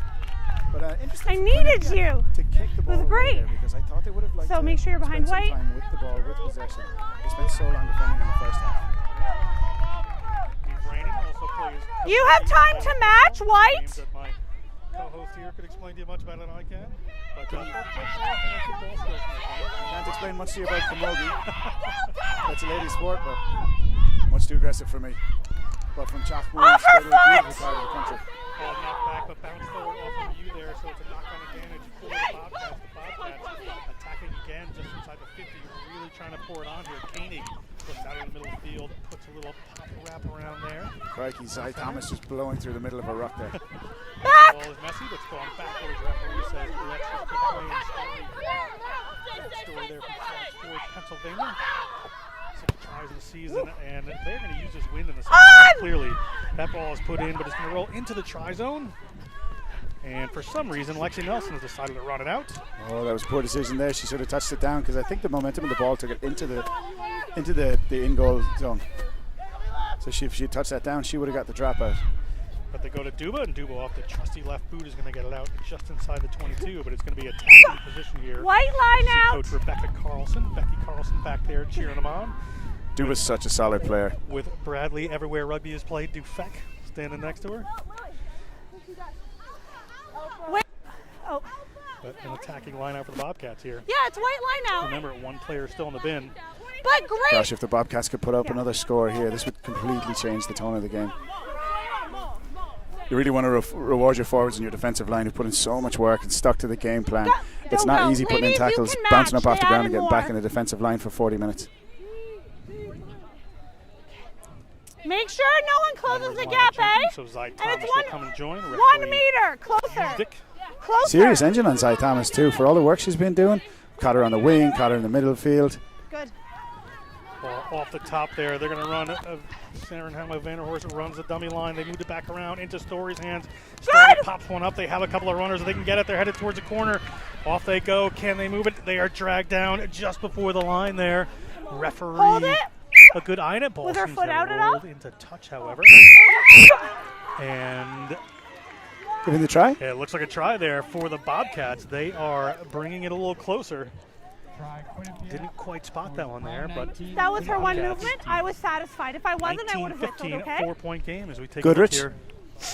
But interesting. I for needed Quinnipiac you. to kick the ball was away great. there, because I thought they would have liked So to make sure you're behind spend some white. time with the ball, with possession. They spent so long defending in the first half. You have time to match, white. Games that my co-host here could explain to you much better than I can. But Can't explain much to you about camogie. That's a lady sport, but much too aggressive for me. But from Chalk Off her beautiful part foot! of the country. ball knocked back, but bounced forward off of you there, so it's a knock-on advantage for the Bobcats. The Bobcats attacking again just inside the 50, really trying to pour it on here. Koenig puts out in the middle of the field, puts a little pop wrap around there. Crikey, Zy Thomas just blowing through the middle of a rock there. Back! Ball is messy, but it's going backwards. Referee says let's just keep playing. Story there from Ford, Pennsylvania. 6 tries in the season, and they're going to use this wind in the second half. Clearly, that ball is put in, but it's going to roll into the try zone. And for some reason, Lexi Nelson has decided to run it out. Oh, that was a poor decision there. She should have touched it down, because I think the momentum of the ball took it into the in-goal zone. So if she touched that down, she would have got the dropout. But they go to Duba, and Duba off the trusty left boot is going to get it out just inside the 22, but it's going to be a tackling position here. White line See out. Coach Rebecca Carlson. Becky Carlson back there cheering them on. Duba's such a solid player. With Bradley, everywhere rugby is played, Dufek standing next to her. Wait. Oh. But an attacking line out for the Bobcats here. Yeah, it's white line out. Remember, one player still in the bin. But great. Gosh, if the Bobcats could put up another score here, this would completely change the tone of the game. You really want to reward your forwards and your defensive line who put in so much work and stuck to the game plan. It's not easy putting in Ladies, you tackles, can bouncing match. up off the They ground and added getting back more. in the defensive line for 40 minutes. Make sure no one closes the gap, eh? So Zy And Thomas it's will come and join. 1 meter. Closer. Dick. Closer. Serious engine on Zy Thomas too, for all the work she's been doing. Caught her on the wing, caught her in the middle of the field. Good. Ball off the top there. They're going to run. Sarenheimer Vanderhorst runs the dummy line. They moved it back around into Story's hands. Story pops one up. They have a couple of runners. They can get it. They're headed towards the corner. Off they go. Can they move it? They are dragged down just before the line there. Referee. Hold it. A good eye in it. Ball Was her seems foot to out have at all? rolled into touch, however. And Giving the try? it looks like a try there for the Bobcats. They are bringing it a little closer. Didn't quite spot that one there, but That was her one Bobcats. movement. I was satisfied. If I wasn't, I would have whistled, 19-15, okay? 4-point game as we take Goodrich. a look here.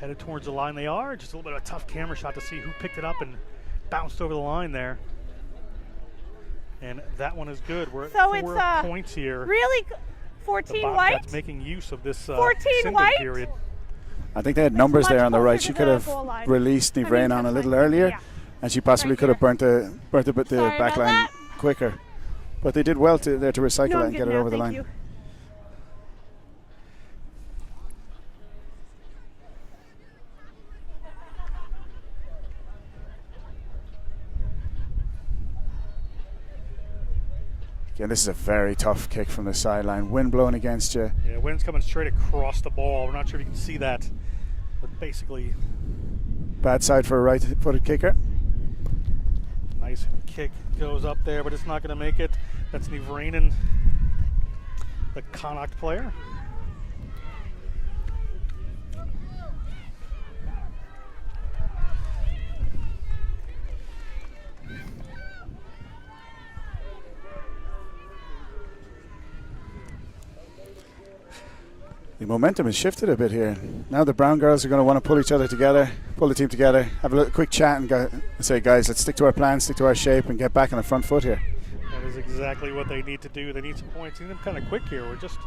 Headed towards the line they are. Just a little bit of a tough camera shot to see who picked it up and bounced over the line there. And that one is good. We're at So 4 it's, points here. Really? The 14 Bobcats white? making use of this 14 sending white? period. I think they had numbers much there on the right. closer She to could the have goal line. released I mean, Nivrain on a little touchline. earlier, Yeah. and she possibly Right could have here. burnt the Sorry back about line that. quicker. But they did well to recycle No, it I'm and good get it now, over the thank line. you. Again, this is a very tough kick from the sideline. Wind blowing against you. Yeah, wind's coming straight across the ball. We're not sure if you can see that, but basically, Bad side for a right-footed kicker. nice kick goes up there, but it's not going to make it. That's Nivrainen, the Connacht player. The momentum has shifted a bit here. Now the Brown girls are going to want to pull each other together, pull the team together, have a quick chat and say, guys, let's stick to our plan, stick to our shape and get back on the front foot here. That is exactly what they need to do. They need some points. See them kind of quick here. We're just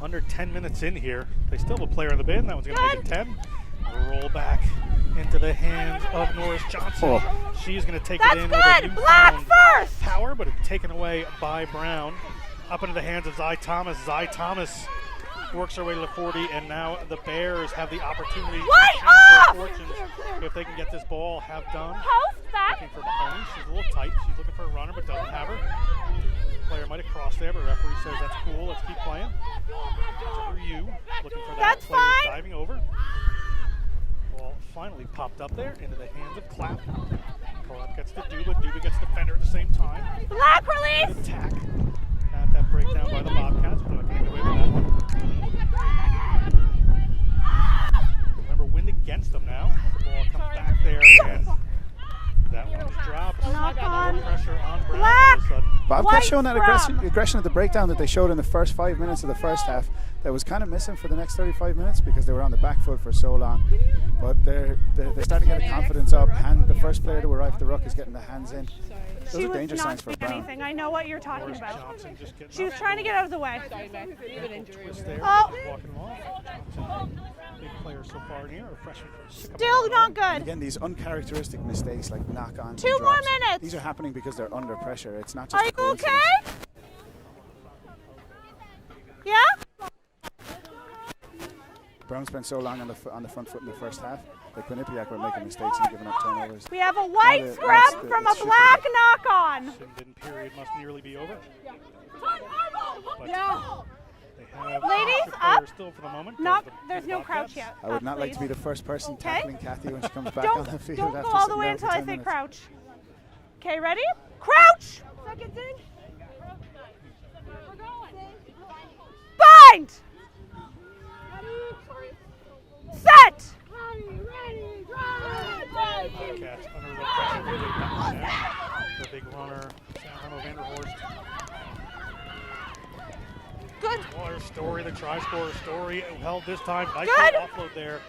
under 10 minutes in here. They still have a player in the bin. That one's going to make it 10. Roll back into the hands of Norris Johnson. Oh. She's going to take That's it in good. with a Black newfound first. power, but it's taken away by Brown. Up into the hands of Zy Thomas. Zy Thomas works her way to the 40, and now the Bears have the opportunity to change their fortunes if they can get this ball half done. Post back. Looking for Mahoney. She's a little tight. She's looking for a runner, but doesn't have her. Player might have crossed there, but referee says that's cool. Let's keep playing. For you, looking for that. That's Player's fine. diving over. Ball finally popped up there into the hands of Clapp. Clapp gets to Duba. Duba gets the defender at the same time. Black release. Attack. At that breakdown by the Bobcats. We're not going to get away with that. Remember, wind against them now. The ball comes back there. And that one's dropped. Knock on. Pressure on Brown Black. all of a sudden. Bobcats White showing that scrum. aggression at the breakdown that they showed in the first 5 minutes of the first half that was kind of missing for the next 35 minutes because they were on the back foot for so long. But they're starting to get the confidence up, and the first player to arrive at the ruck is getting the hands in. Those She are was danger not signs for doing Brown. anything. I know what you're talking Norris about. Johnson just getting She was up. trying to get out of the way. Twist there. Oh. Walking off. Johnson, big player so far in here. A freshman for Still not good. Again, these uncharacteristic mistakes like knock-ons. 2 and more drops, minutes. These are happening because they're under pressure. It's not just Are a you coincidence. okay? Yeah? Brown spent so long on the front foot in the first half that Quinnipiac were making mistakes and giving up turnovers. We have a white Now scrum the- from it's a shifted. black knock-on. Sinden period must nearly be over. But Yeah. they have Ladies, extra players up. still for the moment. Not, because there's the no Bobcats. crouch yet. I would Up, not like to be please. the first person Okay. tackling Kathy when she comes back on the field Don't after go all the sitting way there until for I 10 say minutes. crouch. Okay, ready? Crouch! Seconds in. Bind! Set! Bobcats under the pressure. Really bouncing down. The big runner, Sam Vanderhorst. Good. Water Story, the try-scorer Story, held this time. Nice Good. little offload there.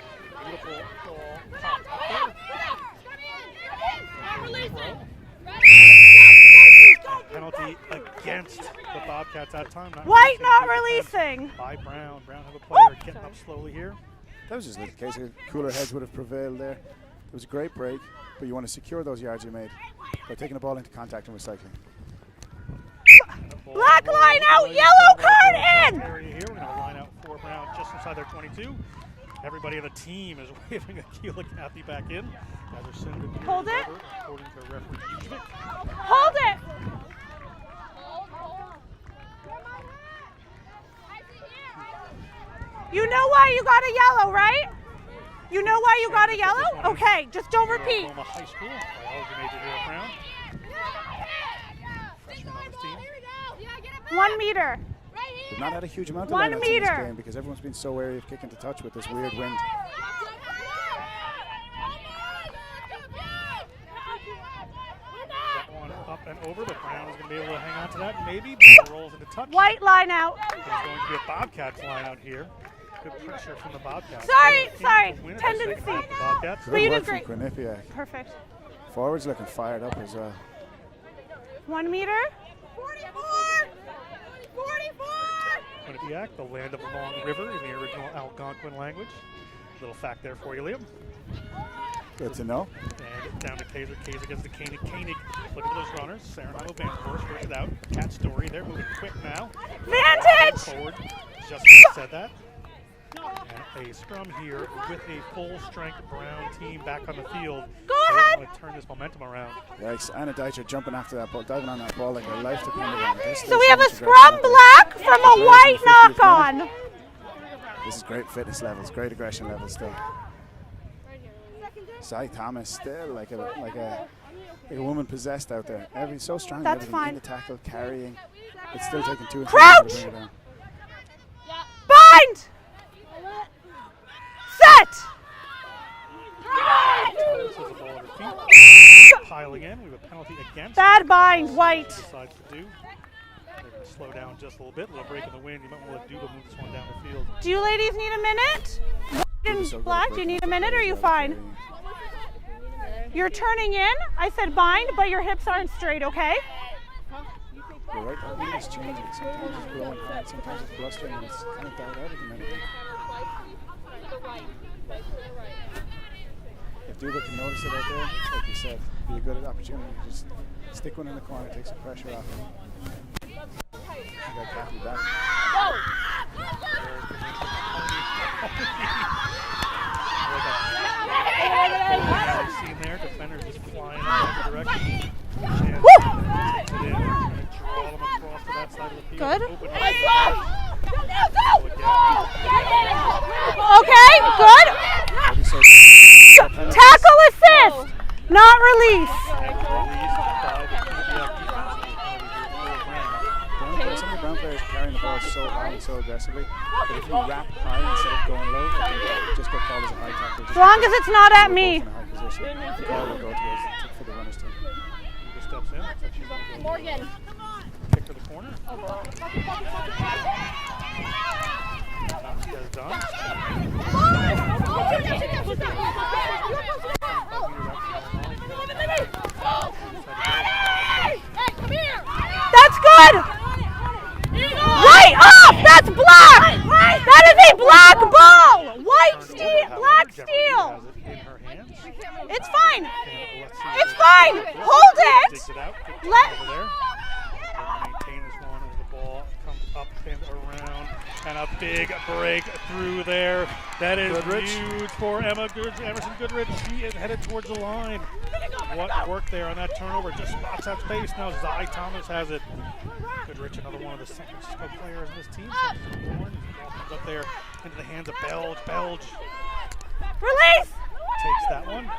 Beautiful ball. Popped up there. Penalty against the Bobcats that time. White releasing. not Good defense releasing. By Brown. Brown have a player getting sorry. up slowly here. That was just a case of cooler heads would have prevailed there. It was a great break, but you want to secure those yards you made by taking the ball into contact and recycling. Black line out, yellow card in! Area here. We're going to line out for Brown just inside their 22. Everybody on the team is waving Akila Kathy back in. Hold it. According to referee Jujic. Hold it! You know why you got a yellow, right? You know why you got a yellow? Okay, just don't repeat. Oklahoma High School, biology major here at Brown. Freshman on this team. 1 meter. We've not had a huge amount of 1 lineouts in this meter. game because everyone's been so wary of kicking to touch with this weird wind. That one up and over, but Brown is going to be able to hang on to that. Maybe rolls into touch. White line out. There's going to be a Bobcats line out here. Good pressure from the Bobcats. Sorry, Team sorry. will win it. Tendency. The Bobcats. But you Good did work from great. Quinnipiac. Perfect. Forwards looking fired up as well. 1 meter. 44! 44! Quinnipiac, the land of the Long River in the original Algonquin language. Little fact there for you, Liam. Good to know. And down to Kaiser. Kaiser gets the Koenig. Koenig looking for those runners. Saranavo Vanderhorst works it out. Cat Story, they're moving quick now. Vantage! Forward. Just said that. And a scrum here with a full-strength Brown team back on the field. Go They ahead. want to turn this momentum around. Yikes, Anna Deitcher jumping after that ball, diving on that ball like her life depended on it. So we have a scrum black from a white knock-on. This is great fitness levels, great aggression levels still. Cy Thomas still like a woman possessed out there. So strong, That's everything fine. in the tackle, carrying. It's still taking 2 and 3 Crouch! to bring her down. Bind! Set! This is a ball at her feet. Piling in. We have a penalty against. Bad bind, white. Decides to do. They're going to slow down just a little bit. A little break in the wind. You might want to let Duba move this one down the field. Do you ladies need a minute? Duba's so And good Black, at do you breaking need a up minute or are you the fine? carrying. You're turning in. I said bind, but your hips aren't straight, okay? You're right, that wheel is changing. Sometimes it's blowing hard, sometimes it's blustering, and it's kind of died out at the minute. If Duba can notice it out there, like you said, be a good opportunity to just stick one in the corner, take some pressure off him. You got Kathy back. I've seen there, defenders just flying in every direction. And draw them across to that side of the field. Good. Open Okay, good. Maybe so. Tackle assist, not release. Some of the ground players carrying the ball so high and so aggressively, but if you wrap high instead of going low, I think it just got called as a high tackle. As long as it's not at me. The ball will go towards for the runners team. Duba steps in. Looks like she's going to go Morgan. kick to the corner. That's done. That's good. Right up. That's black. That is a black ball. White steel, black steel. It's fine. It's fine. Hold it. Let. Maintain this one as the ball comes up and around, and a big break through there. That is huge for Emerson Goodrich. She is headed towards the line. What work there on that turnover? Just spots that space. Now Zy Thomas has it. Goodrich, another one of the San Francisco players in this team. Comes up there into the hands of Belge. Belge Release. takes that one.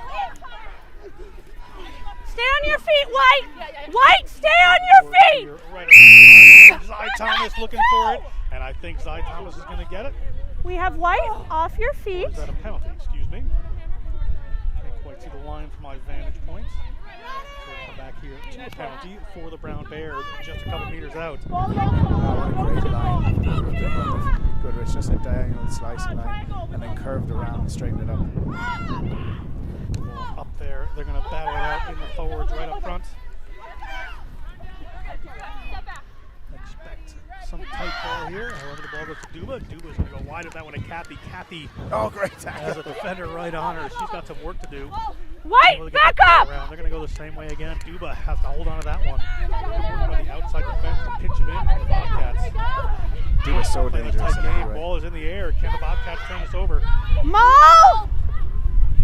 Stay on your feet, White. White, stay on your feet. Right. Zy Thomas looking for it, and I think Zy Thomas is going to get it. We have White off your Or feet. is that a penalty? Excuse me. Can't quite see the line from my vantage point. So we'll come back here to a penalty for the Brown Bears, just a couple meters out. What a great line. Goodrich just a diagonal slicing line and then curved around and straightened it up. Up there, they're going to battle it out in the forwards right up front. Expect some tight ball here. However, the ball goes to Duba. Duba's going to go wide of that one to Kathy. Kathy Oh, great has tackle. a defender right on her. She's got some work to do. White, Able to get back the ball up. around. They're going to go the same way again. Duba has to hold on to that one. On the outside defense to pinch him in for the Bobcats. Duba's so Playing a dangerous tight in every game. way. Ball is in the air. Can the Bobcats turn this over? Maul.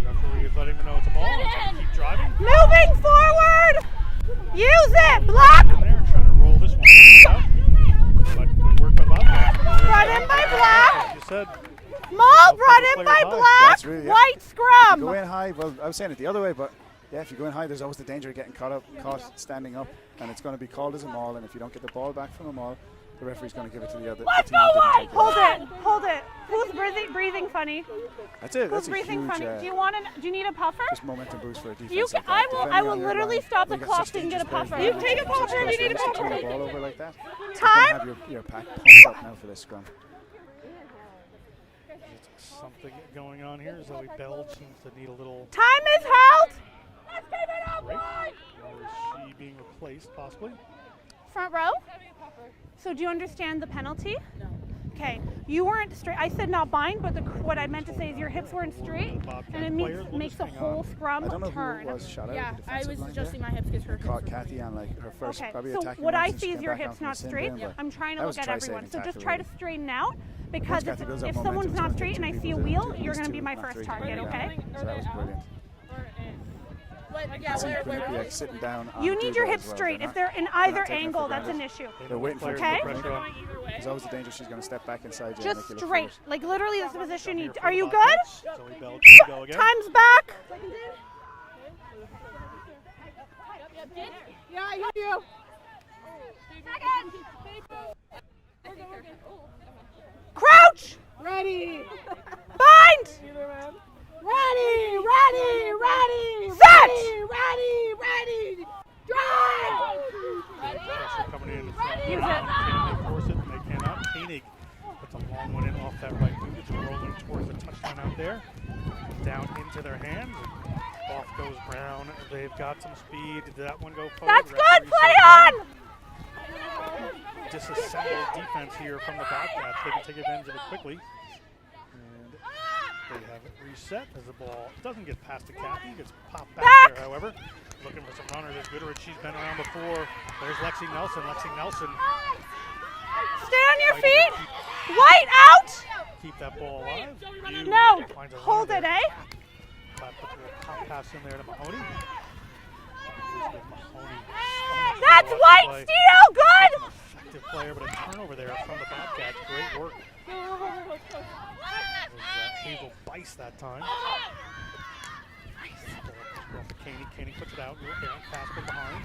Referee is letting them know it's a ball. Keep driving. Moving forward. Use it. Block. In there, trying to roll this one out. But good work by the Bobcats. Brought in by Black. Like you said, Maul brought in by Black. That's really- White Go scrum. in high. Well, I was saying it the other way, but yeah, if you go in high, there's always the danger of getting caught standing up, and it's going to be called as a maul. And if you don't get the ball back from a maul, the referee's going to give it to the other. Let's team go, that White. didn't take Hold it. Hold it. Who's breathing funny? That's it. Who's That's a breathing huge funny? Do you want to? Do you need a puffer? just momentum boost for a defense. You like can, that. I will Defending on your literally line, stop the when you got clock such so you can get a dangerous puffer. players, You take a puffer if you need a to turn puffer. the ball over like that. Time. Have your pack pumped up now for this scrum. something going on here. Zoe Bell seems to need a little Time is held. break. Or is she being replaced, possibly? Front row. So do you understand the penalty? No. Okay, you weren't straight. I said not bind, but what I meant to say is your hips weren't straight, and it makes the whole scrum I don't know turn. who it was shot out Yeah, of the I defensive was line adjusting there. my hips because her Caught Kathy on like her first Okay, probably so attacking what I runs and see she is came your back on hips from not the sin straight. bin, but I'm trying to that look was at everyone. try-saving So just tackle, try to really. straighten out because Kathy goes up if momentum, someone's it's not gonna straight take and I two see a people wheel, to you're at going to least be two, my not first three, to target, bring it okay? down. So that was brilliant. Yeah, See where? Quinnipiac sitting down on You need your Duba hips as well. straight. They're If they're in not either taking it for angle, that's granted. an issue. They're waiting for Okay. the pressure on. There's always the danger she's going to step back inside you and Just make you look straight. foolish. Like literally this position. Here for Are the you Bobcats. good? Zoe Bell can go again. Time's back. Yeah, I hear you. Crouch. Ready. Bind. Ready, ready, ready. Set. Ready, ready. Drive. Pressure coming in from Use it. down out there. Down into their hands. Off goes Brown. They've got some speed. Did that one go forward? That's good. Play on. Disassembled defense here from the Bobcats. They can take advantage of it quickly. And they have it reset as the ball doesn't get past the Kathy. Gets popped back there, however. Looking for some runners. There's Goodrich. She's been around before. There's Lexi Nelson. Lexi Nelson. Stay on your feet. White out. Keep that ball alive. No. Hold it, eh? Puts a little pop pass in there to Mahoney. That's White steal. Good. Effective player, but a turnover there from the Bobcats. Great work. Hazel Bice that time. Caney puts it out. Down, pass from behind.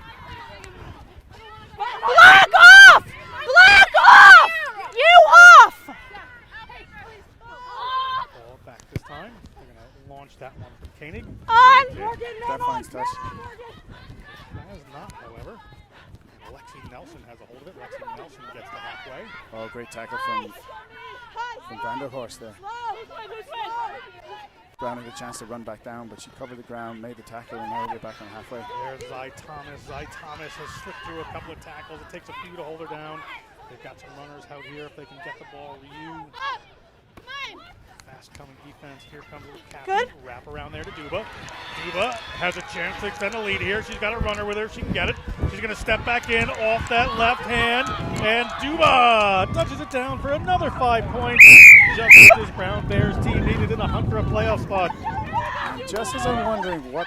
Black off! Black off! You off! Ball back this time. They're going to launch that one from Koenig. On! That finds touch. Has not, however. Lexi Nelson has a hold of it. Lexi Nelson gets to halfway. Oh, great tackle from Vanderhorst there. Brown had a chance to run back down, but she covered the ground, made the tackle, and now we get back on halfway. There's Zy Thomas. Zy Thomas has slipped through a couple of tackles. It takes a few to hold her down. They've got some runners out here if they can get the ball. Ryu. Fast coming defense. Here comes little Kathy. Good. Wrap around there to Duba. Duba has a chance to extend the lead here. She's got a runner with her. She can get it. She's going to step back in off that left hand. And Duba touches it down for another 5 points. Just as this Brown Bears team needed in a hunt for a playoff spot. And just as I'm wondering why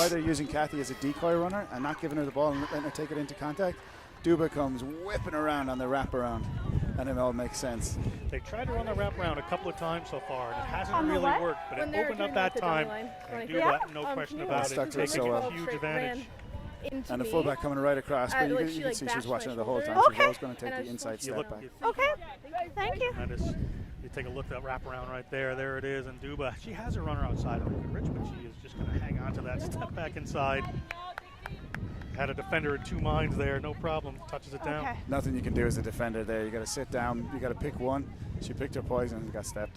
they're using Kathy as a decoy runner and not giving her the ball and letting her take it into contact, Duba comes whipping around on the wraparound, and it all makes sense. They tried to run the wraparound a couple of times so far, and it hasn't On the really what? worked, but When it they were opened doing up that the time. dummy line, And when I Duba, no question about it, Stuck to it taking so a well. huge advantage. And the fullback coming right across, but you like can she, see she was bashed watching my it the whole shoulder. time. She's Okay. always going to take And I the just inside You step look, back. Okay. Thank you. you take a look at that wraparound right there. There it is, and Duba, she has a runner outside of Rich, but she is just going to hang on to that step back inside. Had a defender in two minds there, no problem. Touches it down. Okay. Nothing you can do as a defender there. You got to sit down. You got to pick one. She picked her poison and got stepped.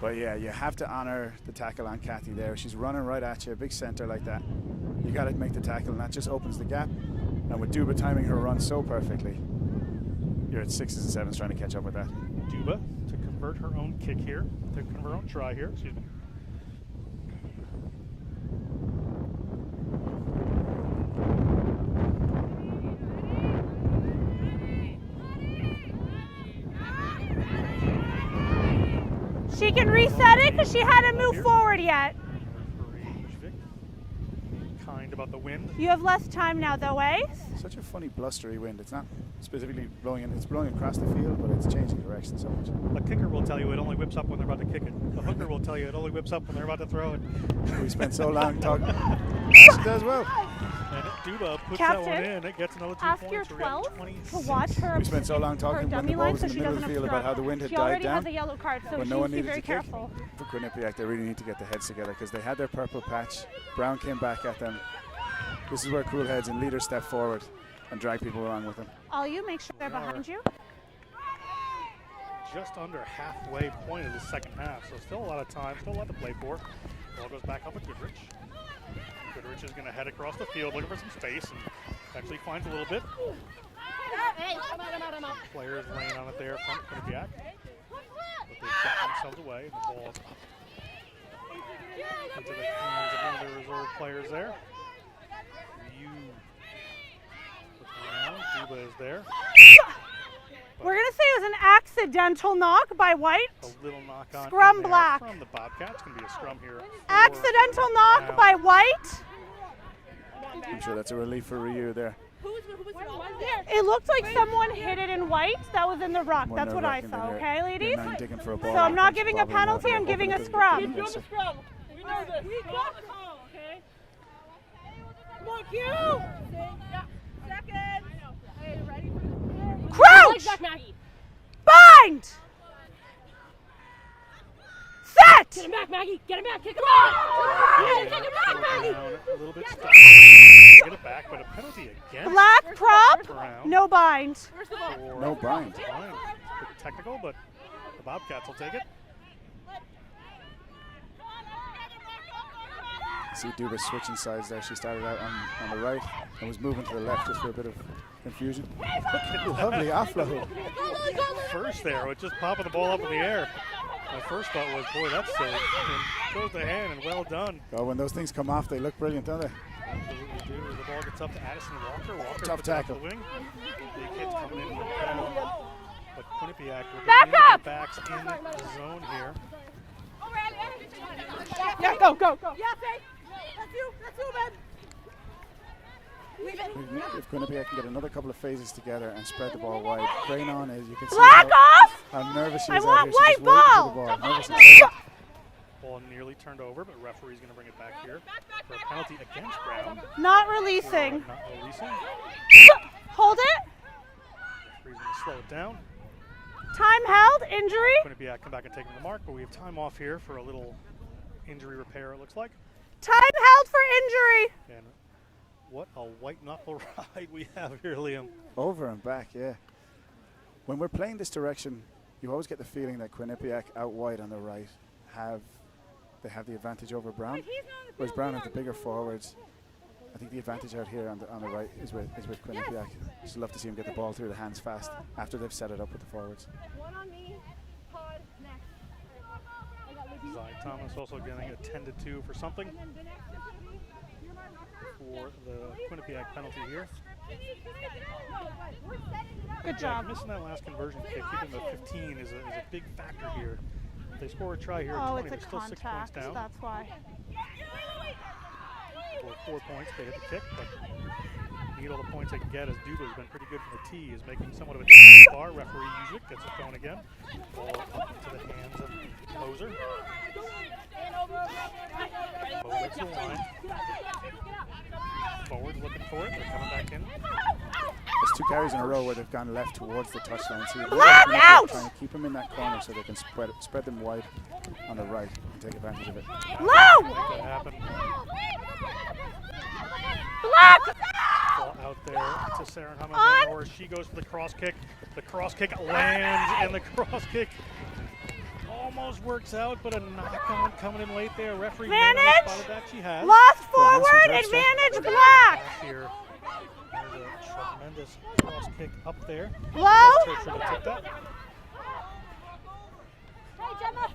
But yeah, you have to honor the tackle on Kathy there. She's running right at you, a big center like that. You got to make the tackle, and that just opens the gap. And with Duba timing her run so perfectly, you're at 6s and 7s trying to catch up with that. Duba to convert her own kick here, to convert her own try here. Excuse me. She can reset it because she hadn't moved forward yet. Kind about the wind. You have less time now, though, eh? Such a funny blustery wind. It's not specifically blowing in. It's blowing across the field, but it's changing direction so much. A kicker will tell you it only whips up when they're about to kick it. The hooker will tell you it only whips up when they're about to throw it. We spent so long talking. She does well. And Duba puts Captain, that one in. It gets another 2 ask points. your We're getting 12 26. to watch her. We spent so long her talking when dummy the ball line was so in the she middle of doesn't the field about obstruct. how the wind had She died already down. has a yellow card, so When she no one needs to be needed very to kick. careful. For Quinnipiac, they really need to get their heads together because they had their purple patch. Brown came back at them. This is where cool heads and leaders step forward and drag people along with them. All you make sure they're behind you. Just under halfway point of the second half, so still a lot of time, still a lot to play for. Ball goes back up with Goodrich. Goodrich is going to head across the field looking for some space and eventually finds a little bit. Players laying on it there from Quinnipiac. But they've got themselves away and the ball is up into the hands of one of the reserve players there. Ryu looking around, Duba is there. We're going to say it was an accidental knock by White. A little knock on Scrum in there black. from the Bobcats. Going to be a scrum here. Accidental knock by White. I'm sure that's a relief for Ryu there. It looked like someone hit it in White. That was in the ruck. More That's what I nerve-wracking saw, than okay, you're ladies? not digging for a ball So I'm not like giving that. a penalty, I'm giving a scrum. Keep doing the scrum. We know this. We got the call, okay? Come on, Q! Yeah. Second. Hey, ready for the Crouch! back, Maggie. Bind! Set! Get him back, Maggie. Get him back. Kick him back. Yeah, kick him back, Maggie. Down a little bit stuck. Get it back, but a penalty again. Black prop, Brown no bind. for No bind. Bit technical, but The Bobcats will take it. See Duba switching sides there. She started out on the right and was moving to the left just for a bit of confusion. Lovely offload. First there, with just popping the ball up in the air. My first thought was, boy, that's silly. And goes the hand, and well done. Oh, when those things come off, they look brilliant, don't they? Absolutely do. The ball gets up to Addison Walker. Walker Tough puts it up tackle. the wing. Big hits coming in. But Quinnipiac will Back get up! the backs in the zone here. Yeah, go. Yeah, Faye. That's you, man. If Quinnipiac can get another couple of phases together and spread the ball wide, Brain on, as you can see Black off! how nervous she I is out want here. She's just white waiting ball. for the ball. Nervousness. Ball nearly turned over, but referee's going to bring it back here for a penalty against Brown. Not For, releasing. not releasing. Hold it. Referee's going to slow it down. Time held. Injury. Quinnipiac come back and take the mark, but we have time off here for a little injury repair, it looks like. Time held for injury. And what a white knuckle ride we have here, Liam. Over and back, yeah. When we're playing this direction, you always get the feeling that Quinnipiac out wide on the right have the advantage over Brown. Whereas Brown have the bigger forwards. I think the advantage out here on the right is with Quinnipiac. Just love to see him get the ball through the hands fast after they've set it up with the forwards. One on me. Pod next. Zai Thomas also getting a 10-2 for something for the Quinnipiac penalty here. Good job. Missing that last conversion kick, keeping the 15 is a big factor here. If they score a try here at Oh, 20, it's a they're still 6 points contact. down. That's why. For 4 points, they hit the kick, but need all the points they can get, as Duba has been pretty good from the tee, is making somewhat of a difference so far. Referee Usyk gets it going again. Ball up into the hands of Moser. Moser to the line. Forward looking for it. They're coming back in. There's 2 carries in a row where they've gone left towards the touchline. See, Black out! trying to keep them in that corner so they can spread them wide on the right and take advantage of it. Low! Make that happen. Black! Ball out there to Sarah Hamilton, or she goes for the cross kick. The cross kick lands, and the cross kick almost works out, but a knock-on coming in late there. Referee Advantage! spotted that. She has. Lost forward. Advantage Black. Here. There's a tremendous cross kick up there. Low. Church should have took that.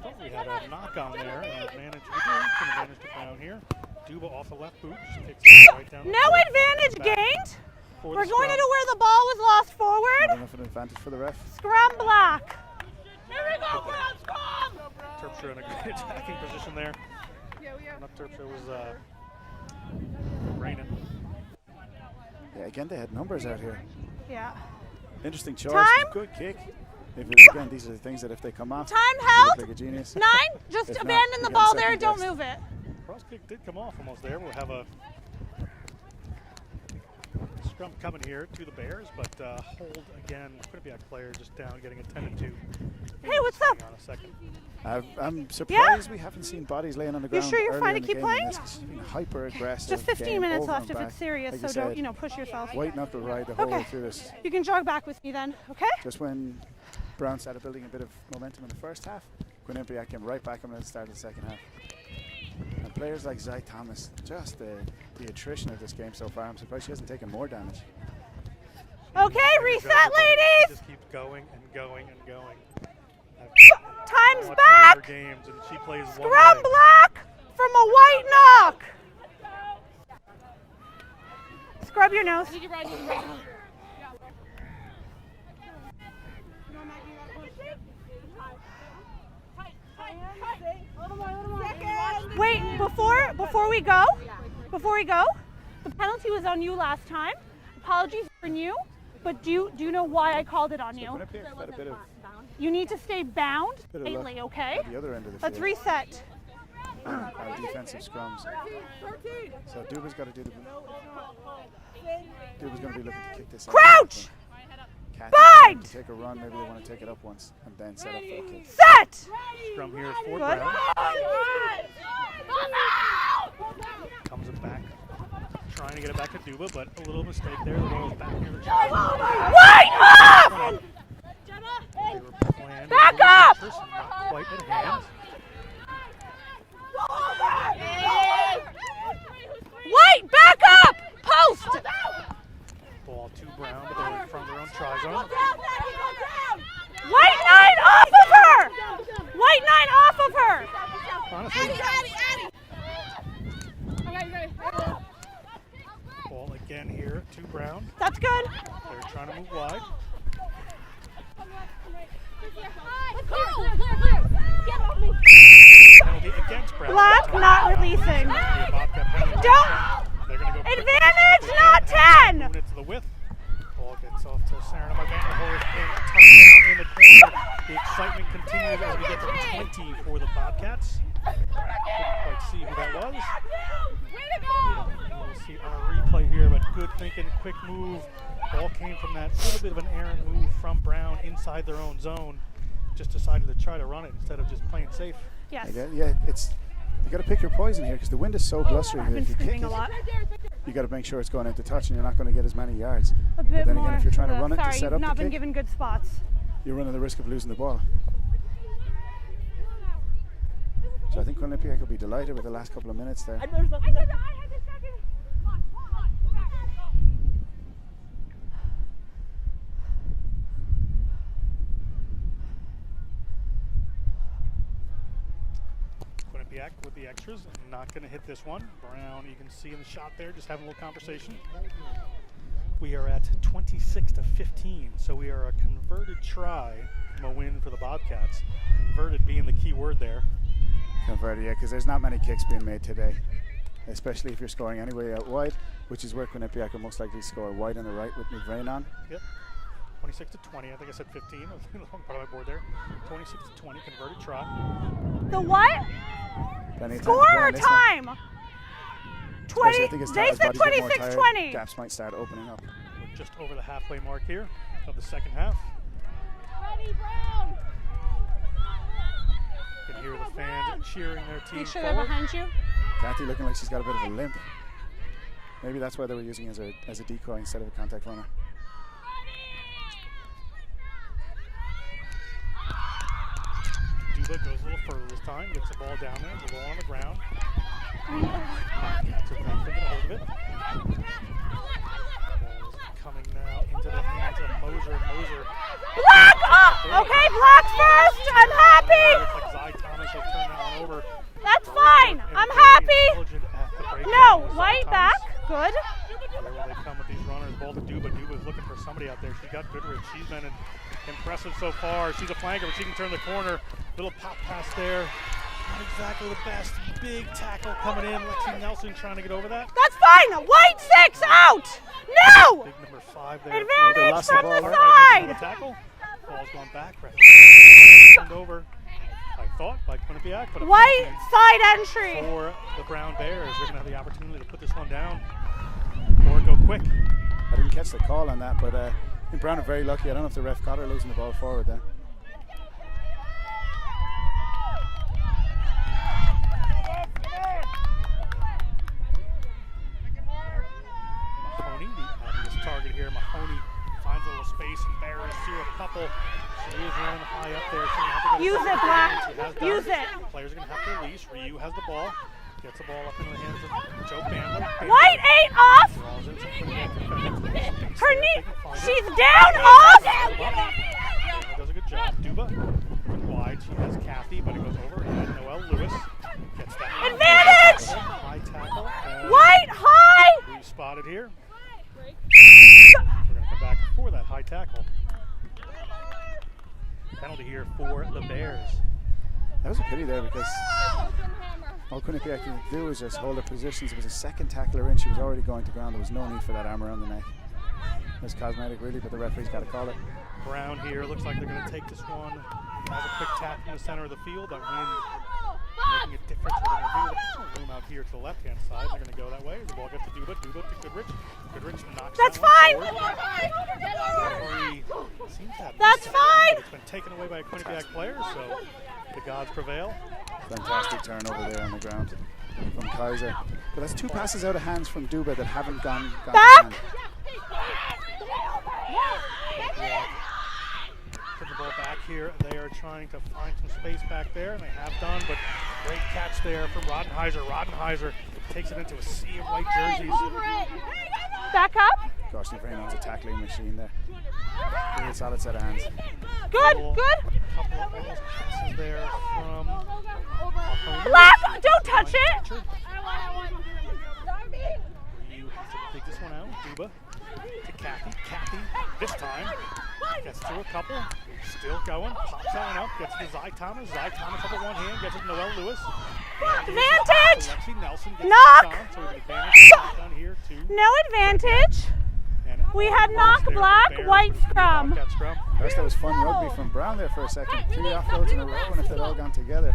Thought we had a knock on there, and advantage we do. An advantage to Brown here. Duba off the left boot. She takes it right down. No advantage gained. For We're the going scrum. into where the ball was lost Not forward. enough of an advantage for the ref. Scrum Black. Here we go, Brown, scrum! Terpstra in a great attacking position there. Not Terpstra, was Rainan. Yeah, again, they had numbers out here. Yeah. Interesting choice. Time. Good kick. Again, these are the things that if they come off, Time you held. look like a genius. 9. Just If not, abandon you the get ball second there. Don't best. move it. Cross kick did come off almost there. We'll have a scrum coming here to the Bears, but hold again. Quinnipiac player just down, getting a 10-2. Hey, what's up? Hang on a second. I'm surprised we haven't seen bodies laying on the ground. sure you're earlier fine in to the keep game, and playing? It's been hyper aggressive. Just 15 game, minutes over left and if back. it's serious, Like so you don't, said, push yourself. White knuckle ride the whole way Okay. through this. You can jog back with me then, okay? Just when Brown started building a bit of momentum in the first half, Quinnipiac came right back on at the start of the second half. And players like Zai Thomas, just the attrition of this game so far, I'm surprised she hasn't taken more damage. Okay, reset, ladies. Just keeps going and going and going. Time's Watching back. her games, and she plays one Scrum leg. Black from a white knock. Scrub your nose. Wait, before we go, the penalty was on you last time. Apologies on you, but do you know why I called it on you? Quinnipiac had a bit of You need to stay bound Bit of luck. tightly, okay? the other end of the Let's field. reset. Our defensive scrums. So Duba's got to do the. Duba's going to be looking to kick this out. Crouch! Kathy's Bind! going to take a run. Maybe they want to take it up once and then set up for a kick. Set! Scrum here for Good. Brown. Comes it back. Trying to get it back to Duba, but a little mistake there. The ball is back near the White off! They were planned. Back up! offers, not quite at hand. White, back up! Post! Ball to Brown, but they're in front of their own try zone. White 9 off of her! White 9 off of her! Honestly, ball again here to Brown. That's good. They're trying to move wide. Penalty against Brown. Block, not releasing. Don't. They're going to go Advantage, not 10. Moving it to the width. Ball gets off to Sarah by Vanderhorst and a touchdown in the corner. The excitement continues as we get to 20 for the Bobcats. Couldn't quite see who that was. We'll see on a replay here, but good thinking, quick move. Ball came from that little bit of an errant move from Brown inside their own zone. Just decided to try to run it instead of just playing safe. Yes. Yeah, it's you got to pick your poison here because the wind is so blustery. I've been If you kick screaming it, a lot. you got to make sure it's going into touch, and you're not going to get as many yards. A bit But then more. again, if you're trying to run it Sorry, to set you've up not the been kick, given good spots. you're running the risk of losing the ball. So I think Quinnipiac will be delighted with the last couple of minutes there. Quinnipiac with the extras, not going to hit this one. Brown, you can see in the shot there, just having a little conversation. We are at 26-15, so we are a converted try from a win for the Bobcats. Converted being the key word there. Converted, yeah, because there's not many kicks being made today, especially if you're scoring anyway out wide, which is where Quinnipiac will most likely score wide on the right with McVrain on. Yep. 26-20. I think I said 15. I was the wrong part of my board there. 26-20, converted try. The what? Plenty of Score time or to play on this one. time? Especially, I think as They as said bodies get more tired, 26-20. gaps might start opening up. We're just over the halfway mark here of the second half. Ready, Brown. You can hear the fans cheering their team Make sure they're forward. behind you. Kathy looking like she's got a bit of a limp. Maybe that's why they were using it as a decoy instead of a contact runner. Duba goes a little further this time, gets the ball down there, the ball on the ground. So they're taking a hold of it. Ball is coming now into the hands of Moser. Moser. Block! Oh, okay, block first. I'm happy. Looks like Zy Thomas will turn that one over. That's fine. And I'm very happy. intelligent at the breakdown No, with Zy white Thomas. back. Good. Where will they come with these runners? Ball to Duba. Duba's looking for somebody out there. She got Goodrich. She's been impressive so far. She's a flanker, but she can turn the corner. Little pop pass there. Not exactly the best. Big tackle coming in. Lexi Nelson trying to get over that. That's fine. White 6 out. No. Big number 5 there. Advantage lost the from ball. the The side. tackle. Ball's going back. Referee turned over. I thought by Quinnipiac, but White unfortunately side entry. for the Brown Bears, they're going to have the opportunity to put this one down or go quick. I didn't catch the call on that, but I think Brown are very lucky. I don't know if the ref caught her losing the ball forward there. Mahoney, the obvious target here. Mahoney finds a little space and Bears through a couple. She is running high up there. She's going to have to go Use to it, the Black. line. She has done Use it. Players are going to have to release. Ryu has the ball. Gets the ball up into the hands of Joe Bandler. White 8 off. Draws in some Quinnipiac defenders. Her They knee. can find her. She's down off. Duba does a good job. Duba moving wide. She has Kathy, but it goes over. And Noelle Lewis gets that. Advantage. High tackle. And White high. we spotted here. We're going to come back for that high tackle. Penalty here for the Bears. That was a pity there because all Quinnipiac could do was just hold their positions. It was a second tackler in. She was already going to ground. There was no need for that arm around the neck. It was cosmetic really, but the referee's got to call it. Brown here looks like they're going to take this one. Has a quick tap in the center of the field. That wind making a difference. We're going to do room out here to the left-hand side. They're going to go that way. The ball gets to Duba. Duba to Goodrich. Goodrich knocks That's that one fine. forward. Referee seems to have That's missed that. fine. It's been taken away by a Quinnipiac player, so the gods prevail. Fantastic turnover there on the ground from Kaiser. But that's 2 passes out of hands from Duba that haven't gone to Back. hand. Put the ball back back here. They are trying to find some space back there, and they have done, but great catch there from Rodenheiser. Rodenheiser takes it into a sea of white jerseys. Back up. Gosh, Navrainon's a tackling machine there. Really solid set of hands. Good, Couple of almost passes there from Black, don't touch it. You have to take this one out. Duba to Kathy. Kathy, this time, gets through a couple. Still going. Pops that one up. Gets to Zy Thomas. Zy Thomas up with one hand. Gets it to Noelle Lewis. Advantage. Alexi Nelson gets Knock. it on, so we have advantage on here too. No advantage. We had knock black, white scrum. Gosh, that was fun rugby from Brown there for a second. 3 offloads in a row, and if they'd all gone together,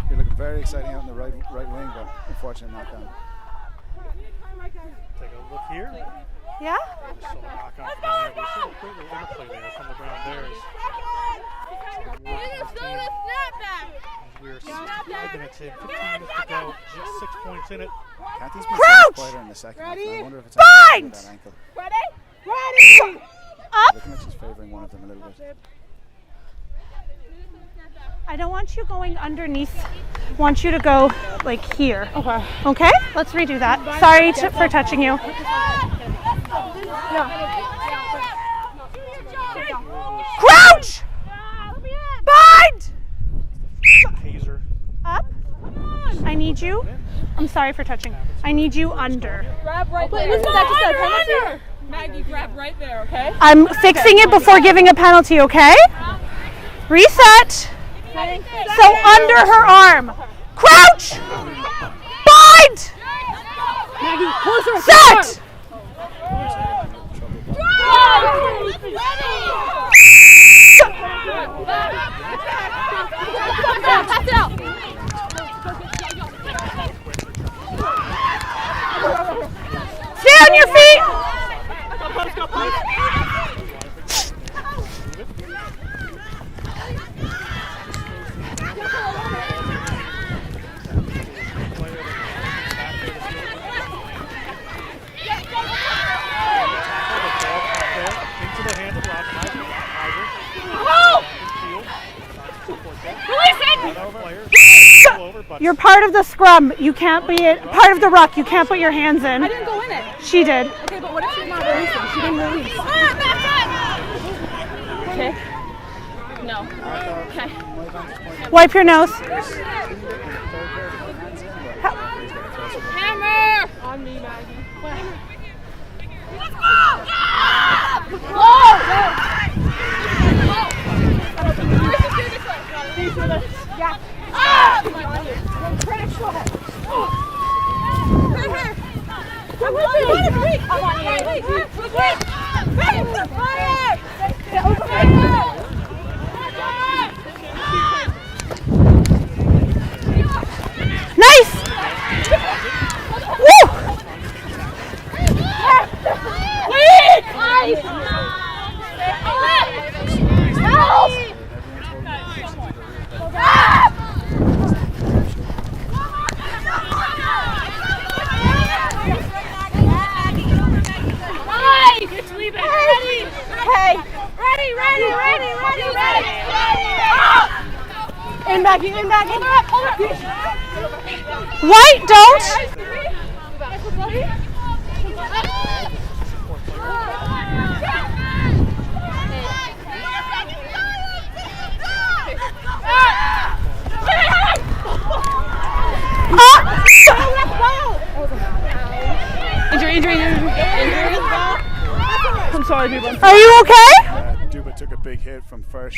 you're looking very exciting out in the right wing, but unfortunately not done. Take a look here. Yeah? Just saw a knock on from there. We saw a great little interplay there from the Brown Bears. We're 5 minutes in, 15 minutes to go, just 6 points in it. Kathy's been Crouch! quieter in the second half. I wonder if it's Bind! that ankle. Ready? Up. Looking like she's favouring one of them a little bit. I don't want you going underneath. I want you to go like here. Okay. Okay? Let's redo that. Sorry for touching you. Crouch! Bind! Taser. Up. I need you. I'm sorry for touching. I need you under. Grab right there. Isn't that just a penalty? Maggie, grab right there, okay? I'm fixing it before giving a penalty, okay? Reset. So under her arm. Crouch! Bind! Maggie, closer. Set! Pass it out. Stay on your feet! Into the hands of Rodenheiser. You're part of the scrum. You can't be part of the ruck. You can't put your hands in. I didn't go in it. She did. Okay, but what if she's not releasing? She didn't release. Okay. No. Okay. Wipe your nose. Hammer! On me, Maggie. Yeah. Nice! Woo! In Maggie, in Maggie. White, don't. Injury. I'm sorry, people. Are you okay? Duba took a big hit from first,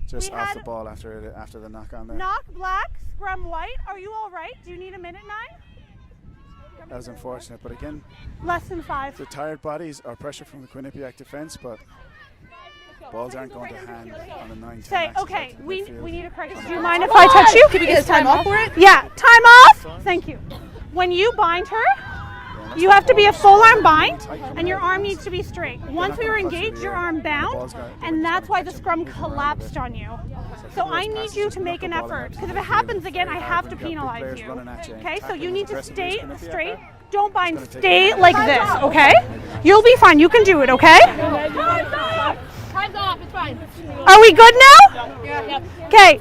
just off the ball after the knock on there. Knock black, scrum white. Are you all right? Do you need a minute 9? That was unfortunate, but again, Less than 5. the tired bodies are pressure from the Quinnipiac defence, but balls aren't going to hand on a 9-10. Say, okay, we need a correction. Do you mind if I touch you? Can we get a time off for it? Yeah, time off. Thank you. When you bind her, you have to be a full arm bind, and your arm needs to be straight. Once we were engaged, your arm bound, and that's why the scrum collapsed on you. So I need you to make an effort, because if it happens again, I have to penalize you. Okay, so you need to stay straight. Don't bind, stay like this, okay? You'll be fine, you can do it, okay? Time's off. It's fine. Are we good now? Yeah. Okay.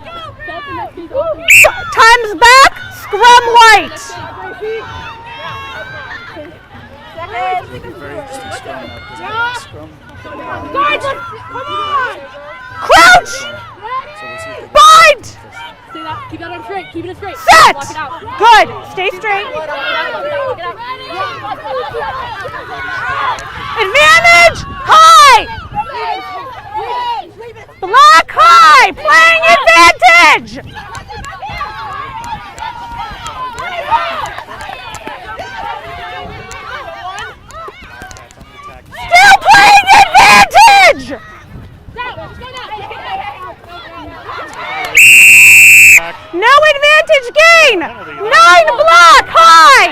Time's back. Scrum white. Very interesting scrum now, 'cause it's scrum. Guys, come on. Crouch. So we'll see if they get Bind. See that? Keep that on straight. Keep it straight. Set. Lock it out. Good. Stay straight. Advantage. High. Black high. Playing advantage. Still playing advantage. No advantage gain. 9 block high.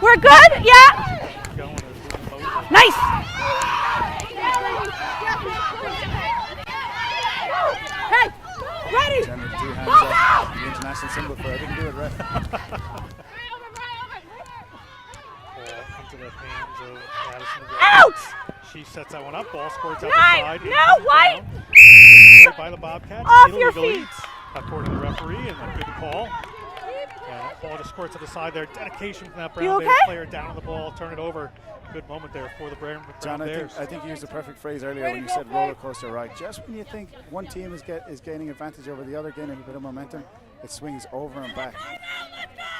We're good? Yeah. Nice. Hey, ready. Jenny with 2 hands up. The international symbol for I didn't do it right. Into the hands of Addison. Out. She sets that one up. Ball squirts out 9. the side. No, white. Right by the Bobcats. Off your Illegally, feet. according to the referee, and a good call. And ball just squirts to the side there. Dedication from that You Brown okay? Bears player down on the ball, turn it over. Good moment there for the Brown John, Bears. I think you used the perfect phrase earlier when you said roller coaster ride. Just when you think one team is gaining advantage over the other, gaining a bit of momentum, it swings over and back.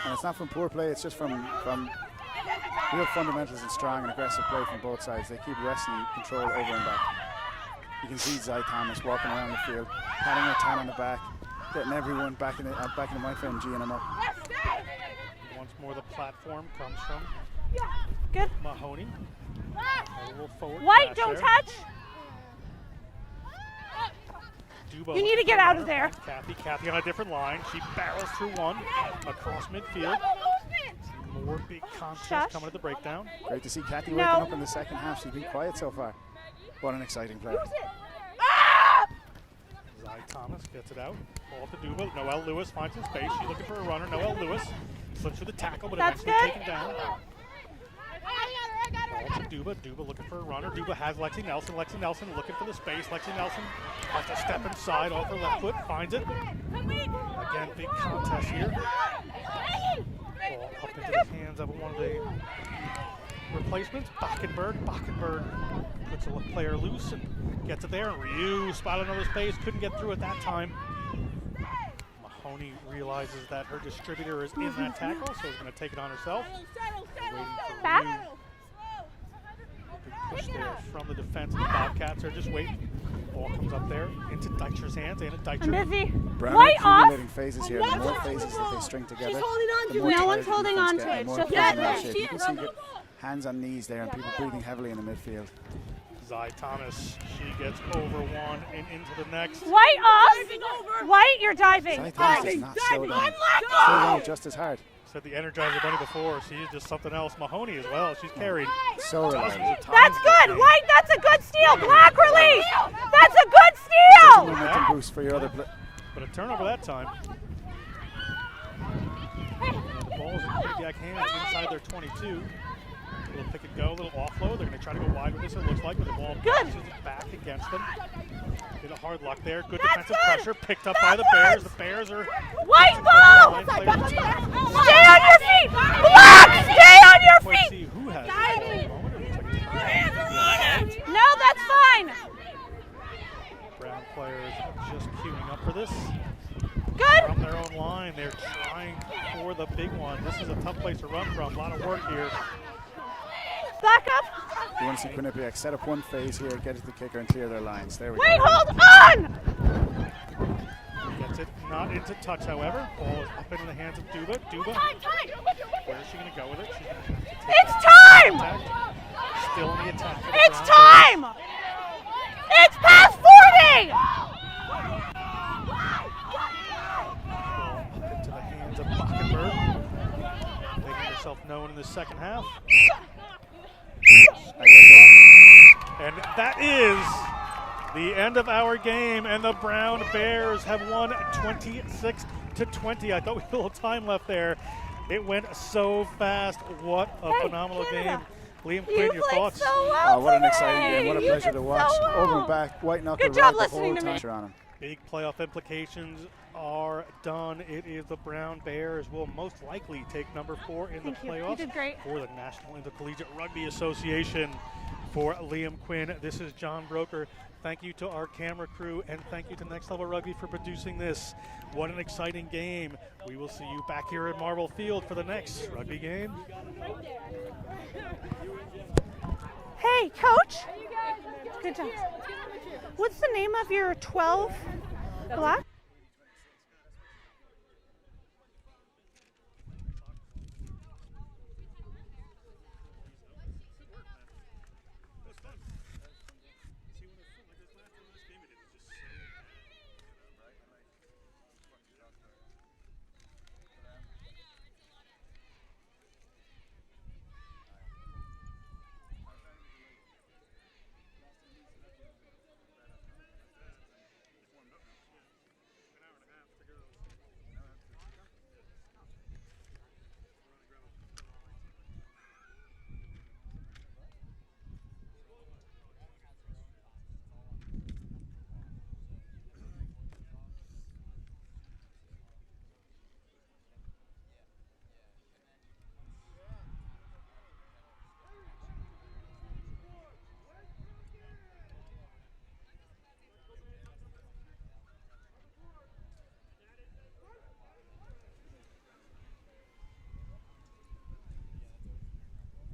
And it's not from poor play, it's just from real fundamentals and strong and aggressive play from both sides. They keep wrestling control over and back. You can see Zai Thomas walking around the field, patting her tan on the back, getting everyone back in the my friend G and him up. Once more, the platform comes from Good. Mahoney. A little forward White, pass don't there. touch. Dubo You need to get out of there. Kathy on a different line. She barrels through one across midfield. More big contest Shush. coming at the breakdown. Great to see Kathy No. waking up in the second half. She's been quiet so far. What an exciting player. Zai Thomas gets it out. Ball to Duba. Noelle Lewis finds some space. She's looking for a runner. Noelle Lewis slips through the tackle, but That's eventually good. taken down. Ball to Duba. Duba looking for a runner. Duba has Lexi Nelson. Lexi Nelson looking for the space. Lexi Nelson has to step inside off her left foot. Finds it. Again, big contest here. Ball up into the hands of one of the replacements. Bachenberg puts a player loose and gets it there. And Ryu spotted another space. Couldn't get through at that time. Mahoney realizes that her distributor is in that tackle, so is going to take it on herself. Waiting for Back. Ryu. Big push there from the defense. And the Bobcats are just waiting. Ball comes up there into Deicher's hands. Anna I'm Deicher. busy. Brown White off. accumulating phases here. The more phases that they string together, She's holding on the to more it. No tired one's the holding defense on get, to and it. more It's just players in that that shape. You can see get hands on knees there and people breathing heavily in the midfield. Zai Thomas. She gets over one and into the next. White off. White, you're diving. Zai Thomas does not slow down. Slow down just as hard. Said the Energizer Bunny before. She's just something else. Mahoney as well. She's carried So dozens reliable. of times. That's this good. game. White, that's a good steal. Black release. That's a good Such a steal. momentum boost for your other play. But a turnover that time. And the ball's in Quinnipiac hands inside their 22. A little pick and go, a little offload. They're going to try to go wide with this, it looks like, but the ball bounces it back against them. Bit of hard luck there. Good That's defensive good. pressure picked up That by the Bears. works. The Bears are White ball. line players. Stay on your feet. Black, stay on your Quite feet. see who has the ball at the moment. It looks like it's No, that's fine. Brown players just queuing up for this. Good. From their own line, they're trying for the big one. This is a tough place to run from. A lot of work here. Back up. You want to see Quinnipiac set up one phase here, get it to the kicker and clear their lines. There we Wait, go. hold on. Gets it not into touch, however. Ball is up into the hands of Duba. Duba, where is she going to go with it? She's going to have to take It's that time. attack. Still in the attack. for the It's Brown time. It's past 40. Ball up into the hands of Bachenberg. Making herself known in the second half. And that is the end of our game, and the Brown Bears have won 26-20. I thought we had a little time left there. It went so fast. What a phenomenal Canada. game. Liam You Quinn, your played thoughts? so well what an today. exciting game. What a You pleasure did to watch. so well. Over and back, white knuckle Good job right the listening whole to me. time. On him. Big playoff implications are done. It is the Brown Bears will most likely take number 4 in Thank the you. You playoffs did great. for the National Intercollegiate Rugby Association. For Liam Quinn, this is John Broker. Thank you to our camera crew, and thank you to Next Level Rugby for producing this. What an exciting game. We will see you back here at Marvel Field for the next rugby game. Hey, Coach. Good job. What's the name of your 12 black?